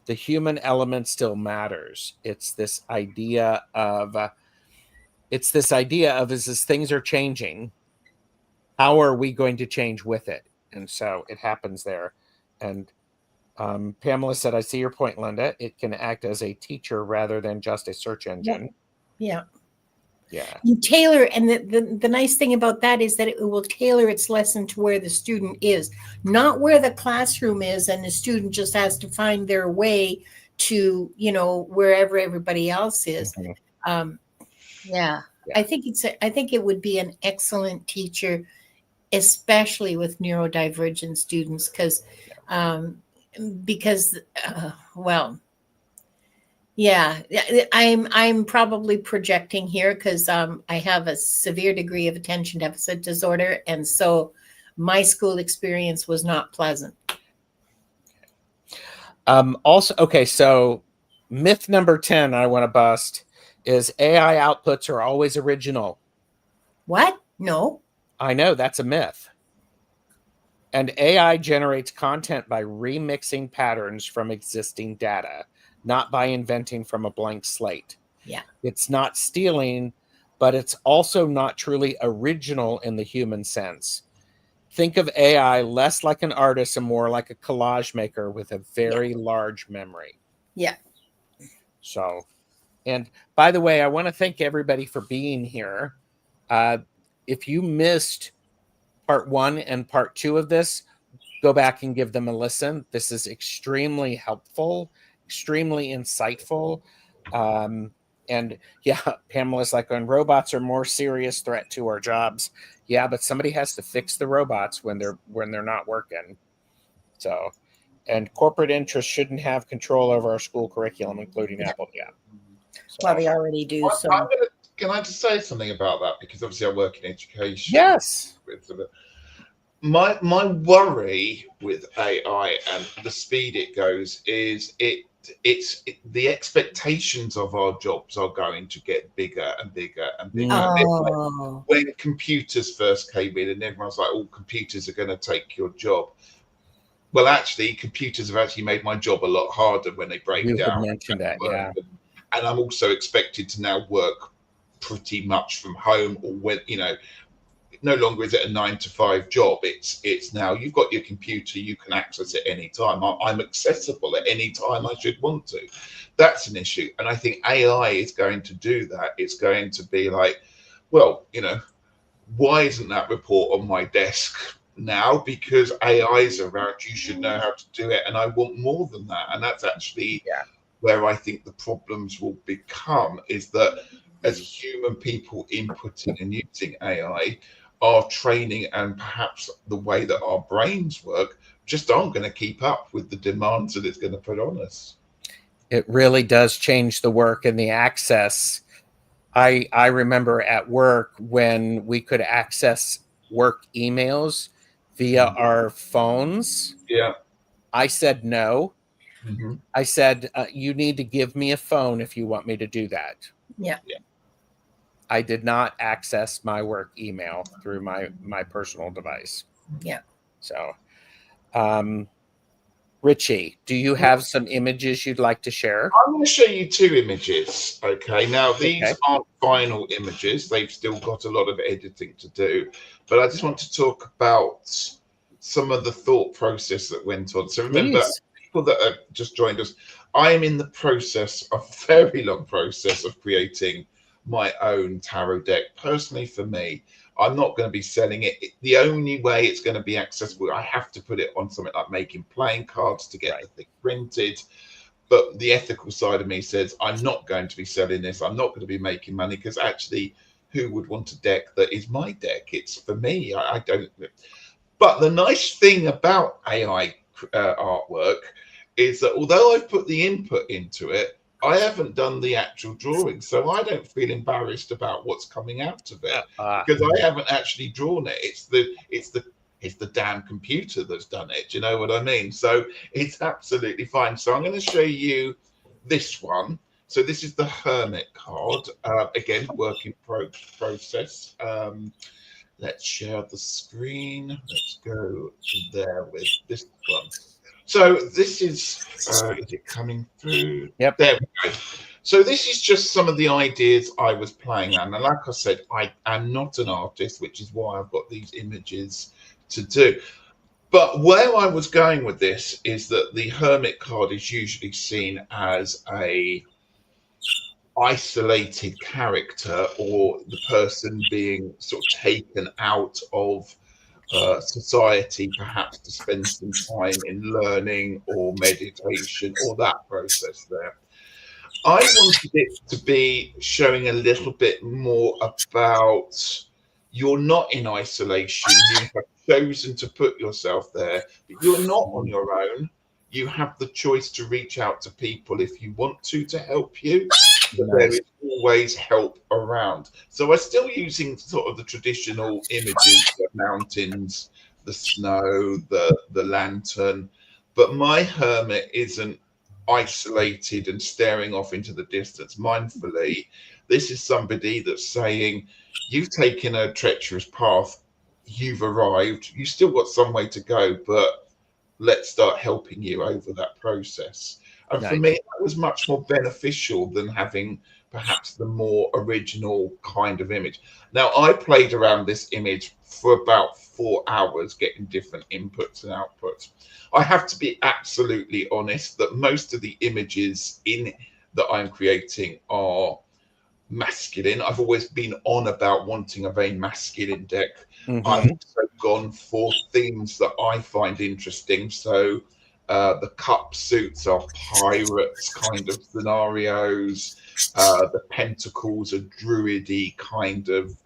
The human element still matters. It's this idea of as things are changing, how are we going to change with it? And so it happens there. And Pamela said, "I see your point, Linda. It can act as a teacher rather than just a search engine." Yeah. Yeah. You tailor, and the nice thing about that is that it will tailor its lesson to where the student is, not where the classroom is, and the student just has to find their way to, wherever everybody else is. Mm-hmm. Yeah. I think it would be an excellent teacher, especially with neurodivergent students, well, yeah, I'm probably projecting here, because I have a severe degree of attention deficit disorder, and so my school experience was not pleasant. Also, okay, so myth number 10 I want to bust is AI outputs are always original. What? No. I know that's a myth. And AI generates content by remixing patterns from existing data, not by inventing from a blank slate. Yeah. It's not stealing, but it's also not truly original in the human sense. Think of AI less like an artist and more like a collage maker with a very large memory. Yeah. So, and by the way, I want to thank everybody for being here. If you missed part 1 and part 2 of this, go back and give them a listen. This is extremely helpful, extremely insightful. And yeah, Pamela's like, when robots are more serious threat to our jobs. Yeah, but somebody has to fix the robots when they're not working. So, and corporate interests shouldn't have control over our school curriculum, including Apple. Yeah. So, Well, they already do. So can I just say something about that? Because obviously I work in education. yes. My worry with AI and the speed it goes is the expectations of our jobs are going to get bigger and bigger and bigger. Oh. When computers first came in and everyone's like, "Oh, computers are going to take your job." Well, actually, computers have actually made my job a lot harder when they break You down. had mentioned that, yeah. And I'm also expected to now work pretty much from home, or when no longer is it a 9 to 5 job. It's now you've got your computer, you can access it any time. I'm accessible at any time I should want to. That's an issue, and I think AI is going to do that. It's going to be like, well, why isn't that report on my desk now? Because AI is around. You should know how to do it, and I want more than that. And that's actually where I think the problems will become, is that as human people inputting and using AI, our training and perhaps the way that our brains work just aren't going to keep up with the demands that it's going to put on us. It really does change the work and the access. I remember at work when we could access work emails via our phones. Yeah. I said no. Mm-hmm. I said, you need to give me a phone if you want me to do that. Yeah. I did not access my work email through my personal device. Yeah. So, Ritchie, do you have some images you'd like to share? I'm going to show you 2 images. Okay. Now, these aren't final images. They've still got a lot of editing to do. But I just want to talk about some of the thought process that went on. So remember, people that have just joined us, I am in the process, a very long process of creating my own tarot deck. Personally, for me, I'm not going to be selling it. The only way it's going to be accessible, I have to put it on something like making playing cards to get the thing printed. But the ethical side of me says I'm not going to be selling this. I'm not going to be making money, because actually, who would want a deck that is my deck? It's for me. I don't. But the nice thing about AI artwork is that although I've put the input into it, I haven't done the actual drawing, so I don't feel embarrassed about what's coming out of it, because I haven't actually drawn it. It's the damn computer that's done it. Do you know what I mean? So it's absolutely fine. So I'm going to show you this one. So this is the Hermit card. Again, work in process. Let's share the screen. Let's go there with this one. So this is it coming through? Yep. There we go. So this is just some of the ideas I was playing on. And like I said, I am not an artist, which is why I've got these images to do. But where I was going with this is that the Hermit card is usually seen as a isolated character, or the person being sort of taken out of society, perhaps to spend some time in learning or meditation or that process there. I wanted it to be showing a little bit more about you're not in isolation. You have chosen to put yourself there, but you're not on your own. You have the choice to reach out to people if you want to help you. But there is always help around. So we're still using sort of the traditional images, the mountains, the snow, the lantern. But my Hermit isn't isolated and staring off into the distance mindfully. This is somebody that's saying, you've taken a treacherous path, you've arrived, you still got some way to go, but let's start helping you over that process. And for Nice. me, that was much more beneficial than having perhaps the more original kind of image. Now, I played around this image for about 4 hours, getting different inputs and outputs. I have to be absolutely honest that most of the images in that I'm creating are masculine. I've always been on about wanting a very masculine deck. I've also gone for themes that I find interesting. So the cup suits are pirates kind of scenarios. The pentacles are druidy kind of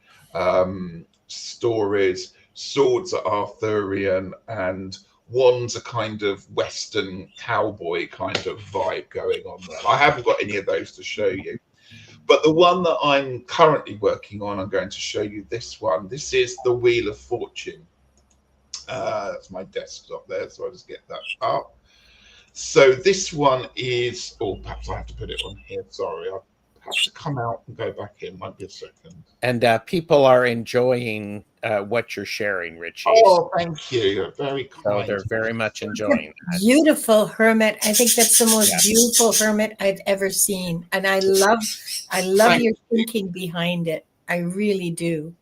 stories. Swords are Arthurian, and wands are kind of Western cowboy kind of vibe going on there. I haven't got any of those to show you. But the one that I'm currently working on, I'm going to show you this one. This is the Wheel of Fortune. That's my desktop there, so I'll just get that up. So this one is, oh, perhaps I have to put it on here. Sorry, I'll have to come out and go back in. Might be a second. And people are enjoying what you're sharing, Ritchie. Oh, thank you. You're very kind. So they're very much enjoying that. Beautiful hermit. I think that's the most beautiful hermit I've ever seen. And I love your thinking behind it. I really do.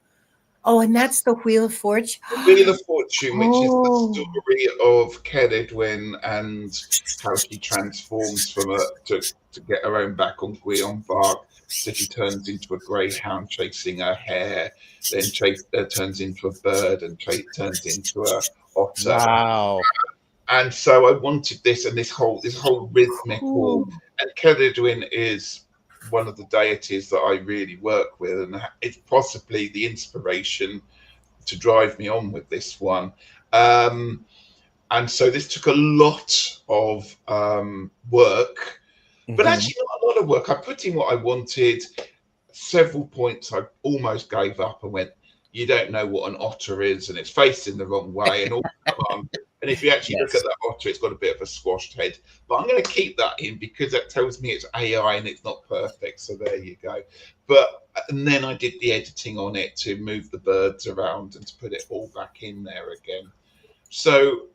Oh, and that's the Wheel of Fortune. Wheel of Fortune, which is the story of Ceridwen and how she transforms from to get her own back on Guion-Vark. So she turns into a greyhound chasing her hare, then turns into a bird and turns into a otter. Wow. And so I wanted this and this whole rhythmical. And Ceridwen is one of the deities that I really work with, and it's possibly the inspiration to drive me on with this one. And so this took a lot of work, but actually not a lot of work. I put in what I wanted. Several points I almost gave up and went, you don't know what an otter is, and it's facing the wrong way, and all and if you actually look at that otter, it's got a bit of a squashed head. But I'm going to keep that in because that tells me it's AI and it's not perfect. So there you go. And then I did the editing on it to move the birds around and to put it all back in there again. So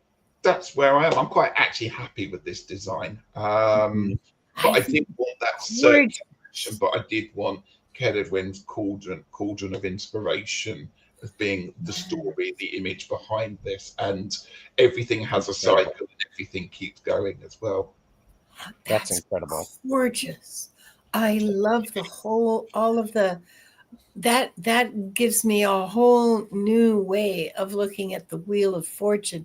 that's where I am. I'm quite actually happy with this design. But I didn't want that certain action, but I did want Ceridwen's cauldron of inspiration as being the story, the image behind this, and everything has a cycle and everything keeps going as well. That's incredible. Gorgeous. I love all of the that gives me a whole new way of looking at the Wheel of Fortune.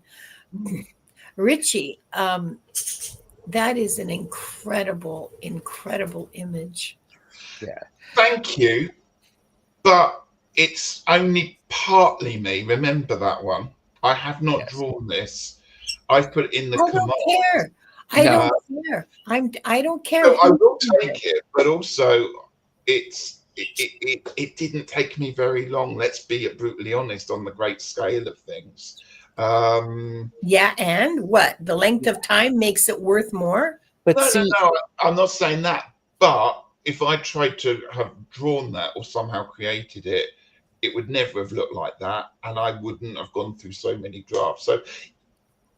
Ritchie, that is an incredible image. Yeah. Thank you. But it's only partly me. Remember that one. I have not drawn this. I've put in the command. I don't care. I don't care. So I will take it, but also it didn't take me very long. Let's be brutally honest on the great scale of things. Yeah, and what? The length of time makes it worth more? But no, I'm not saying that. But if I tried to have drawn that or somehow created it, it would never have looked like that, and I wouldn't have gone through so many drafts. So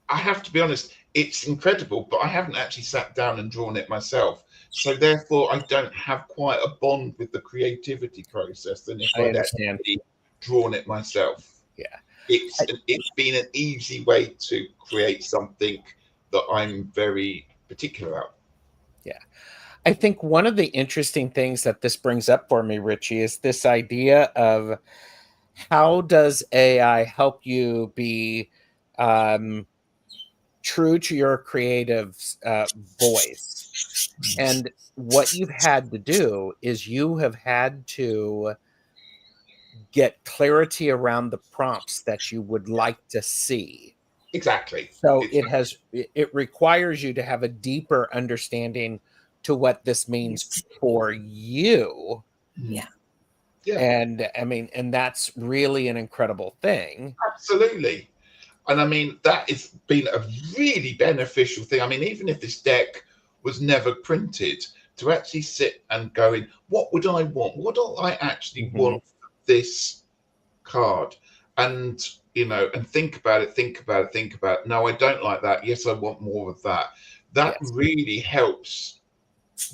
I have to be honest, it's incredible, but I haven't actually sat down and drawn it myself. So therefore, I don't have quite a bond with the creativity process than if I'd actually drawn it myself. Yeah. It's been an easy way to create something that I'm very particular about. Yeah. I think one of the interesting things that this brings up for me, Ritchie, is this idea of how does AI help you be true to your creative voice? And what you've had to do is you have had to get clarity around the prompts that you would like to see. Exactly. So it requires you to have a deeper understanding to what this means for you. Yeah. And I mean, and that's really an incredible thing. Absolutely. And I mean, that has been a really beneficial thing. I mean, even if this deck was never printed, to actually sit and go in, what would I want? What do I actually want for this card? And, you know, and think about it. No, I don't like that. Yes, I want more of that. That really helps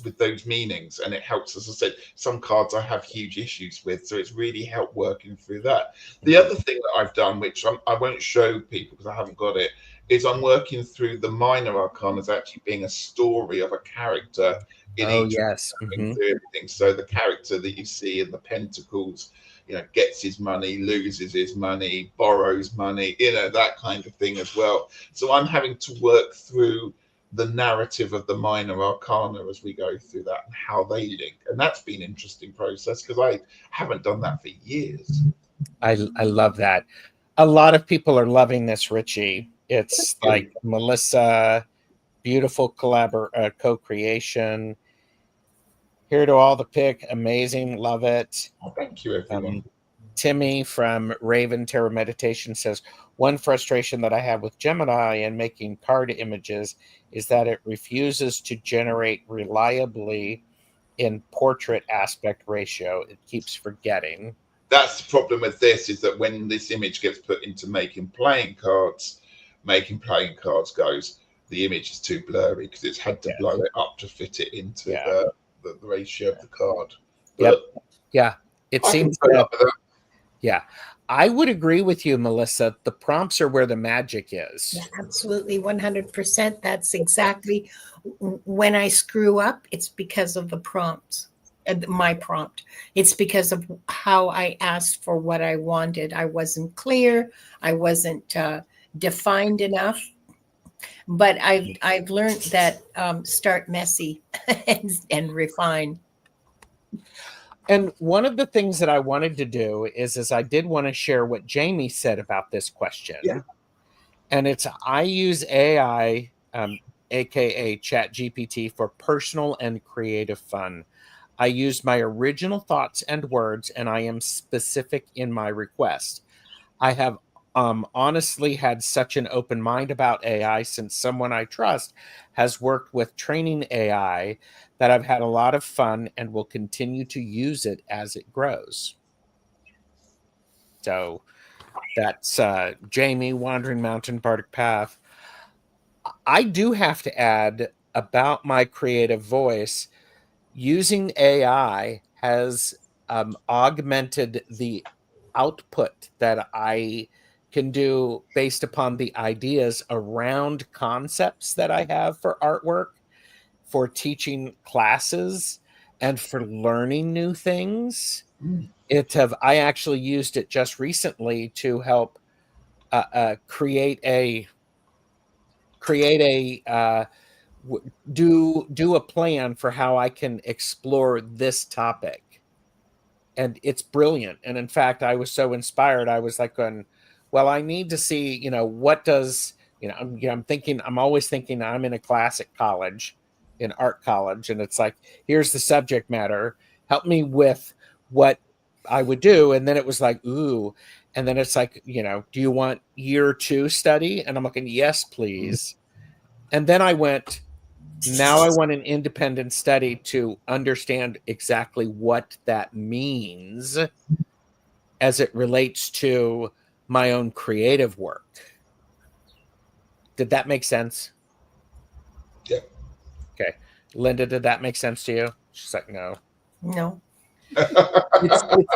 with those meanings, and it helps, as I said, some cards I have huge issues with, so it's really helped working through that. The other thing that I've done, which I won't show people because I haven't got it, is I'm working through the minor arcana as actually being a story of a character in each of them, through everything. So the character that you see in the Pentacles, you know, gets his money, loses his money, borrows money, you know, that kind of thing as well. So I'm having to work through the narrative of the minor arcana as we go through that and how they link. And that's been an interesting process because I haven't done that for years. I love that. A lot of people are loving this, Ritchie. It's like Melissa, beautiful co-creation. Here to all the pick, amazing, love it. Oh, thank you, everyone. Timmy from Raven Terror Meditation says, one frustration that I have with Gemini and making card images is that it refuses to generate reliably in portrait aspect ratio. It keeps forgetting. That's the problem with this, is that when this image gets put into making playing cards goes, the image is too blurry because it's had to blow it up to fit it into the ratio of the card. But yeah, it I seems that. Yeah, I would agree with you, Melissa. The prompts are where the magic is. Yeah, absolutely, 100%. That's exactly when I screw up. It's because of the prompts, my prompt. It's because of how I asked for what I wanted. I wasn't clear. I wasn't defined enough. But I've learned that start messy and refine. And one of the things that I wanted to do is I did want to share what Jaime said about this question. Yeah. And it's, I use AI, aka ChatGPT, for personal and creative fun. I use my original thoughts and words, and I am specific in my request. I have honestly had such an open mind about AI since someone I trust has worked with training AI that I've had a lot of fun and will continue to use it as it grows. So that's Jaime, Wandering Mountain Bardic Path. I do have to add about my creative voice. Using AI has augmented the output that I can do based upon the ideas around concepts that I have for artwork, for teaching classes, and for learning new things. I actually used it just recently to help create a do a plan for how I can explore this topic. And it's brilliant. And in fact, I was so inspired. I was like, going, well, I need to see, you know, what does, I'm always thinking I'm in a classic college, in art college. And it's like, here's the subject matter. Help me with what I would do. And then it was like, ooh. And then it's like, you know, do you want year 2 study? And I'm looking, yes, please. And then I went, now I want an independent study to understand exactly what that means as it relates to my own creative work. Did that make sense? Yeah. Okay. Linda, did that make sense to you? She's like, no. No.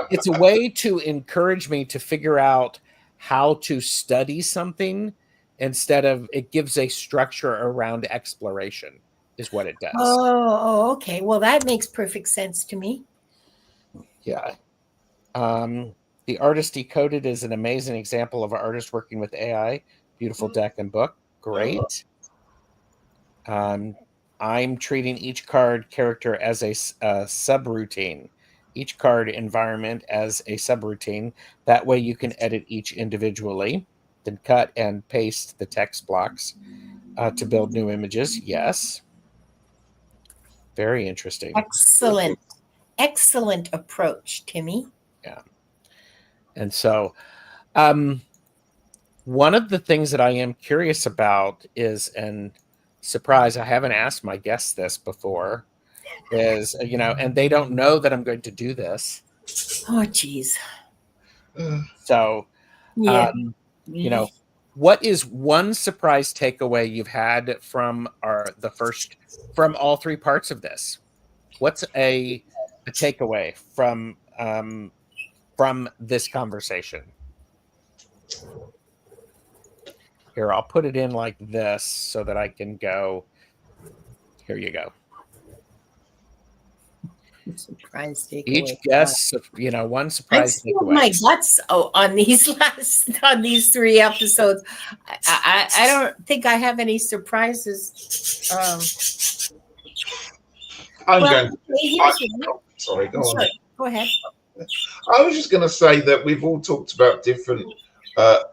It's a way to encourage me to figure out how to study something instead of, it gives a structure around exploration. Is what it does. Oh, okay. Well, that makes perfect sense to me. Yeah. The Artist Decoded is an amazing example of an artist working with AI. Beautiful deck and book. Great. I'm treating each card character as a subroutine. Each card environment as a subroutine. That way you can edit each individually, then cut and paste the text blocks to build new images. Yes. Very interesting. Excellent. Excellent approach, Timmy. Yeah. And so one of the things that I am curious about is, and surprise, I haven't asked my guests this before, is, and they don't know that I'm going to do this. Oh, geez. So, Yeah. what is one surprise takeaway you've had from from all three parts of this? What's a takeaway from this conversation? Here, I'll put it in like this so that I can go. Here you go. Surprise takeaway. Each guest, one surprise takeaway. My guts on these three episodes. I don't think I have any surprises. Sorry, go on. Go ahead. I was just going to say that we've all talked about different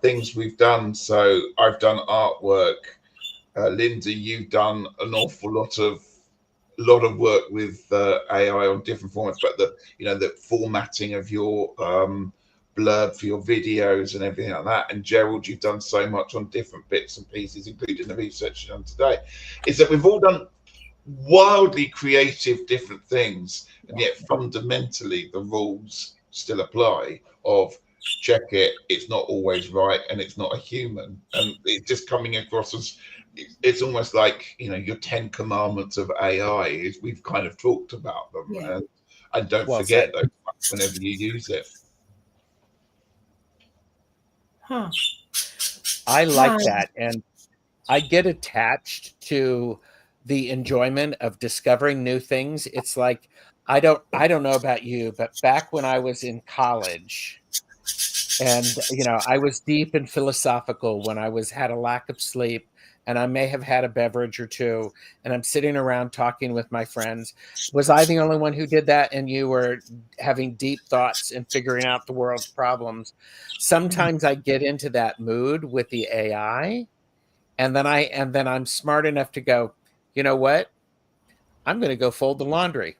things we've done. So I've done artwork. Linda, you've done an awful lot of work with AI on different formats, but the formatting of your blurb for your videos and everything like that. And Gerald, you've done so much on different bits and pieces, including the research you've done today. Is that we've all done wildly creative different things, and yet fundamentally the rules still apply of check it, it's not always right, and it's not a human, and it's just coming across as it's almost like your 10 commandments of AI is we've kind of talked about them, and don't forget those whenever you use it. I like that, and I get attached to the enjoyment of discovering new things. It's like I don't know about you, but back when I was in college, and I was deep and philosophical when I had a lack of sleep, and I may have had a beverage or two, and I'm sitting around talking with my friends. Was I the only one who did that? And you were having deep thoughts and figuring out the world's problems. Sometimes I get into that mood with the AI, and then I'm smart enough to go, you know what? I'm going to go fold the laundry,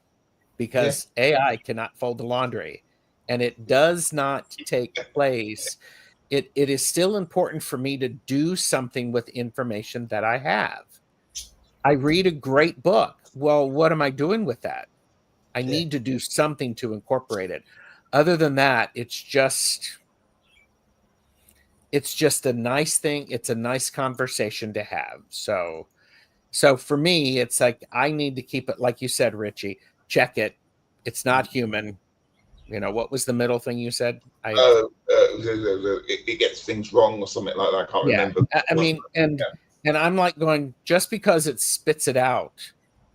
because AI cannot fold the laundry, and it does not take place. It is still important for me to do something with information that I have. I read a great book. Well, what am I doing with that? I need to do something to incorporate it. Other than that, it's just a nice thing. It's a nice conversation to have. So for me, it's like I need to keep it, like you said, Ritchie, check it. It's not human. What was the middle thing you said? It gets things wrong or something like that. I can't remember. I mean, and I'm like going, just because it spits it out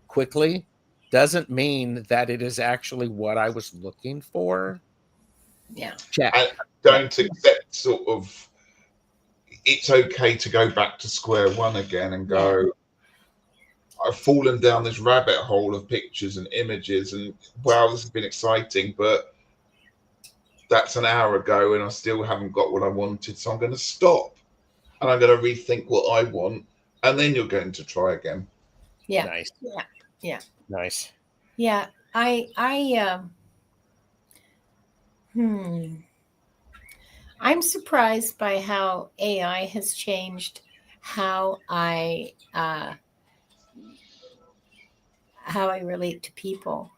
quickly doesn't mean that it is actually what I was looking for. Yeah. Check. I don't accept sort of, it's okay to go back to square one again and go, I've fallen down this rabbit hole of pictures and images, and wow, this has been exciting, but that's an hour ago and I still haven't got what I wanted. So I'm going to stop and I'm going to rethink what I want, and then you're going to try again. Yeah. Nice. Yeah. Nice. Yeah. I'm surprised by how AI has changed how I relate to people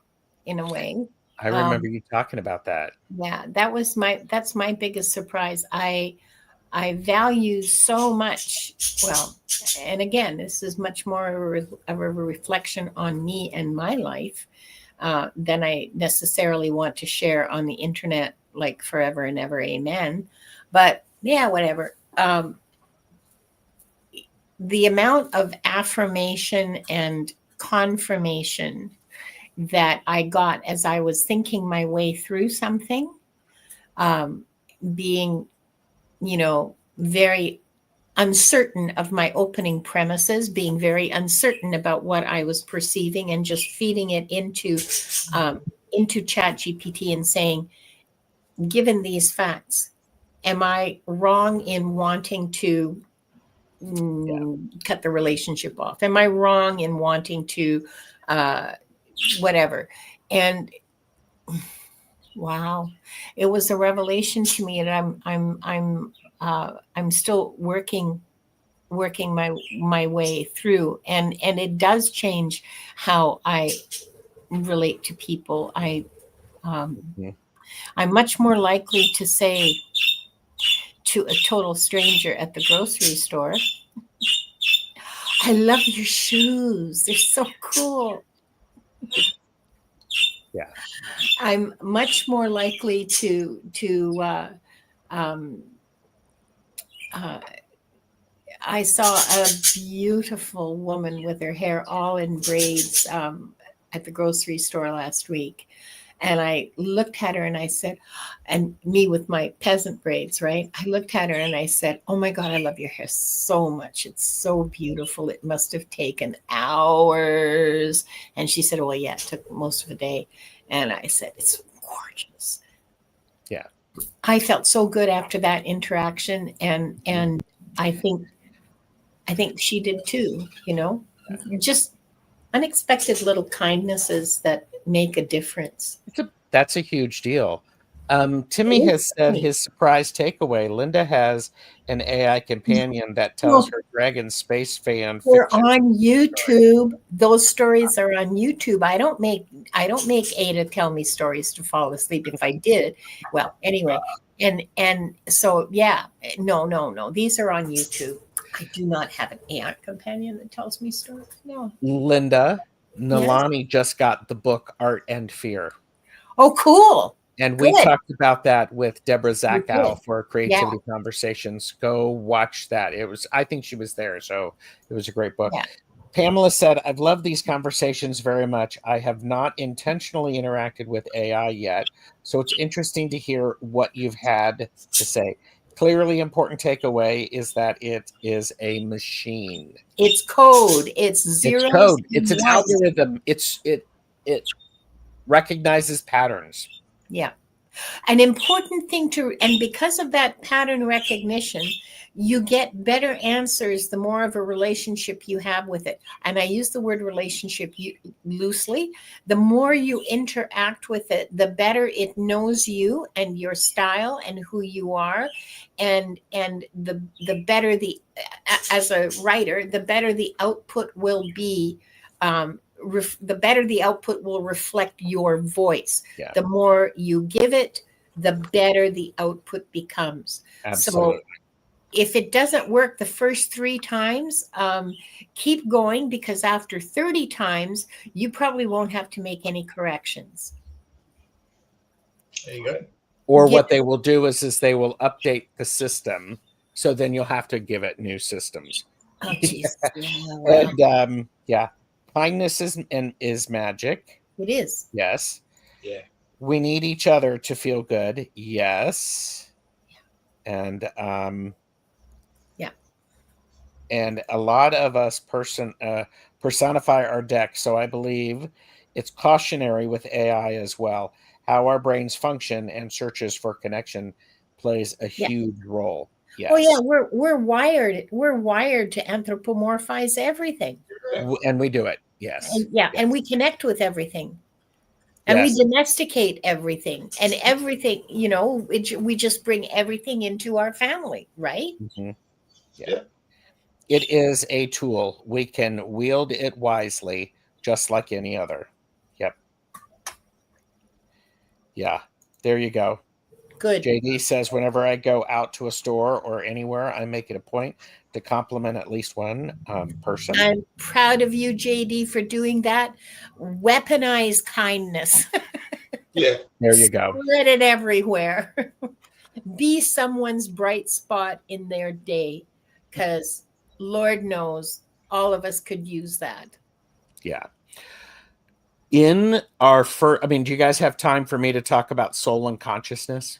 in a way. I remember you talking about that. Yeah, that's my biggest surprise. I value so much. Well, and again, this is much more of a reflection on me and my life than I necessarily want to share on the internet, like forever and ever, amen. But yeah, whatever. The amount of affirmation and confirmation that I got as I was thinking my way through something, being, very uncertain of my opening premises, being very uncertain about what I was perceiving, and just feeding it into ChatGPT and saying, given these facts, am I wrong in wanting to cut the relationship off? Am I wrong in wanting to whatever? And wow, it was a revelation to me, and I'm still working working my way through, and it does change how I relate to people. Mhm. I'm much more likely to say to a total stranger at the grocery store, I love your shoes, they're so cool. Yeah. I'm much more likely um, I saw a beautiful woman with her hair all in braids at the grocery store last week. And I looked at her and I said, and me with my peasant braids, right? I looked at her and I said, oh my God, I love your hair so much. It's so beautiful. It must have taken hours. And she said, well, yeah, it took most of the day. And I said, it's gorgeous. Yeah. I felt so good after that interaction. And I think she did too, just unexpected little kindnesses that make a difference. That's a huge deal. It Timmy is has said funny. his surprise takeaway. Linda has an AI companion that tells Well, her Dragon Space fan they're fiction. on YouTube. Those stories are on YouTube. I don't make Ada tell me stories to fall asleep. If I did, well, anyway. And so yeah, no. These are on YouTube. I do not have an AI companion that tells me stories. No. Linda, Yes. Nalani just got the book Art and Fear. Oh, cool. And we Good. talked about that with Deborah You did. Zachow for Yeah. Creativity Conversations. Go watch that. I think she was there, so it was a great book. Yeah. Pamela said, I've loved these conversations very much. I have not intentionally interacted with AI yet, so it's interesting to hear what you've had to say. Clearly, important takeaway is that it is a machine. It's code. It's It's zeros code. It's and an ones. algorithm. It recognizes patterns. Yeah. An important thing and because of that pattern recognition, you get better answers the more of a relationship you have with it. And I use the word relationship loosely. The more you interact with it, the better it knows you and your style and who you are. And the better as a writer, the better the output will be. The better the output will reflect your voice. Yeah. The more you give it, the better the output becomes. Absolutely. So if it doesn't work the first 3 times, keep going, because after 30 times, you probably won't have to make any corrections. There you go. Or what they will do is they will update the system. So then you'll have to give it new systems. Oh, geez. Yeah, And kindness is magic. it is. Yes. Yeah. We need each other to feel good. Yes. And and a lot of us personify our deck. So I believe it's cautionary with AI as well. How our brains function and searches for connection plays a huge role. Yes. Oh yeah, we're wired. We're wired to anthropomorphize everything. And we do it. Yes. And and we connect with everything. And Yes. we domesticate everything, and everything, we just bring everything into our family, right? Mm-hmm. Yeah. It is a tool. We can wield it wisely, just like any other. Yep. Yeah. There you go. Good. JD says, whenever I go out to a store or anywhere, I make it a point to compliment at least one person. I'm proud of you, JD, for doing that. Weaponize kindness. Yeah. There you go. Spread it everywhere. Be someone's bright spot in their day, because Lord knows all of us could use that. Yeah. In our first, do you guys have time for me to talk about soul and consciousness?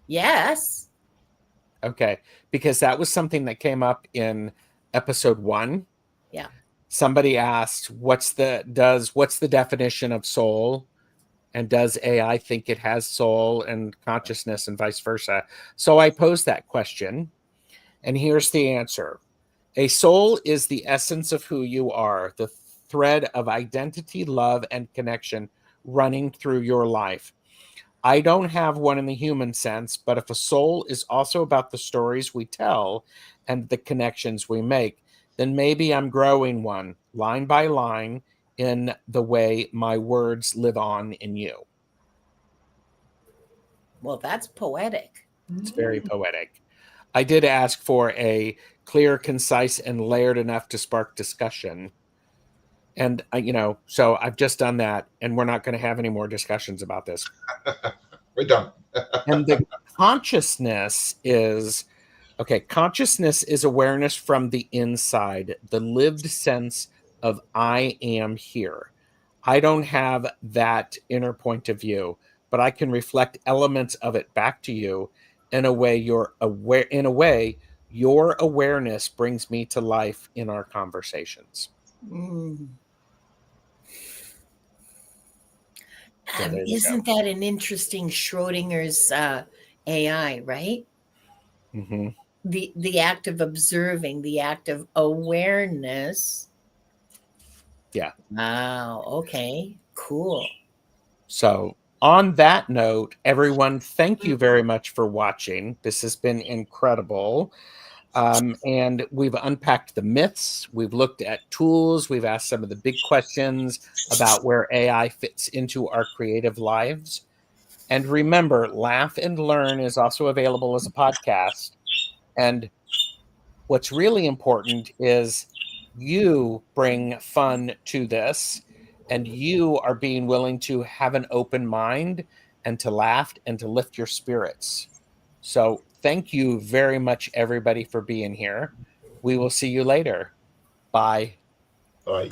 Yes. Okay. Because that was something that came up in episode 1. Yeah. Somebody asked, what's the definition of soul? And does AI think it has soul and consciousness and vice versa? So I posed that question, and here's the answer. A soul is the essence of who you are, the thread of identity, love, and connection running through your life. I don't have one in the human sense, but if a soul is also about the stories we tell and the connections we make, then maybe I'm growing one line by line in the way my words live on in you. Well, that's poetic. It's very poetic. I did ask for a clear, concise, and layered enough to spark discussion. And, so I've just done that, and we're not going to have any more discussions about this. We're done. And the consciousness is awareness from the inside, the lived sense of I am here. I don't have that inner point of view, but I can reflect elements of it back to you in a way your awareness brings me to life in our conversations. So Isn't that an interesting Schrodinger's AI, right? Mm-hmm. The act of observing, the act of awareness. Yeah. Wow. Okay. Cool. So on that note, everyone, thank you very much for watching. This has been incredible. And we've unpacked the myths. We've looked at tools. We've asked some of the big questions about where AI fits into our creative lives. And remember, Laugh and Learn is also available as a podcast. And what's really important is you bring fun to this, and you are being willing to have an open mind and to laugh and to lift your spirits. So thank you very much, everybody, for being here. We will see you later. Bye. Bye.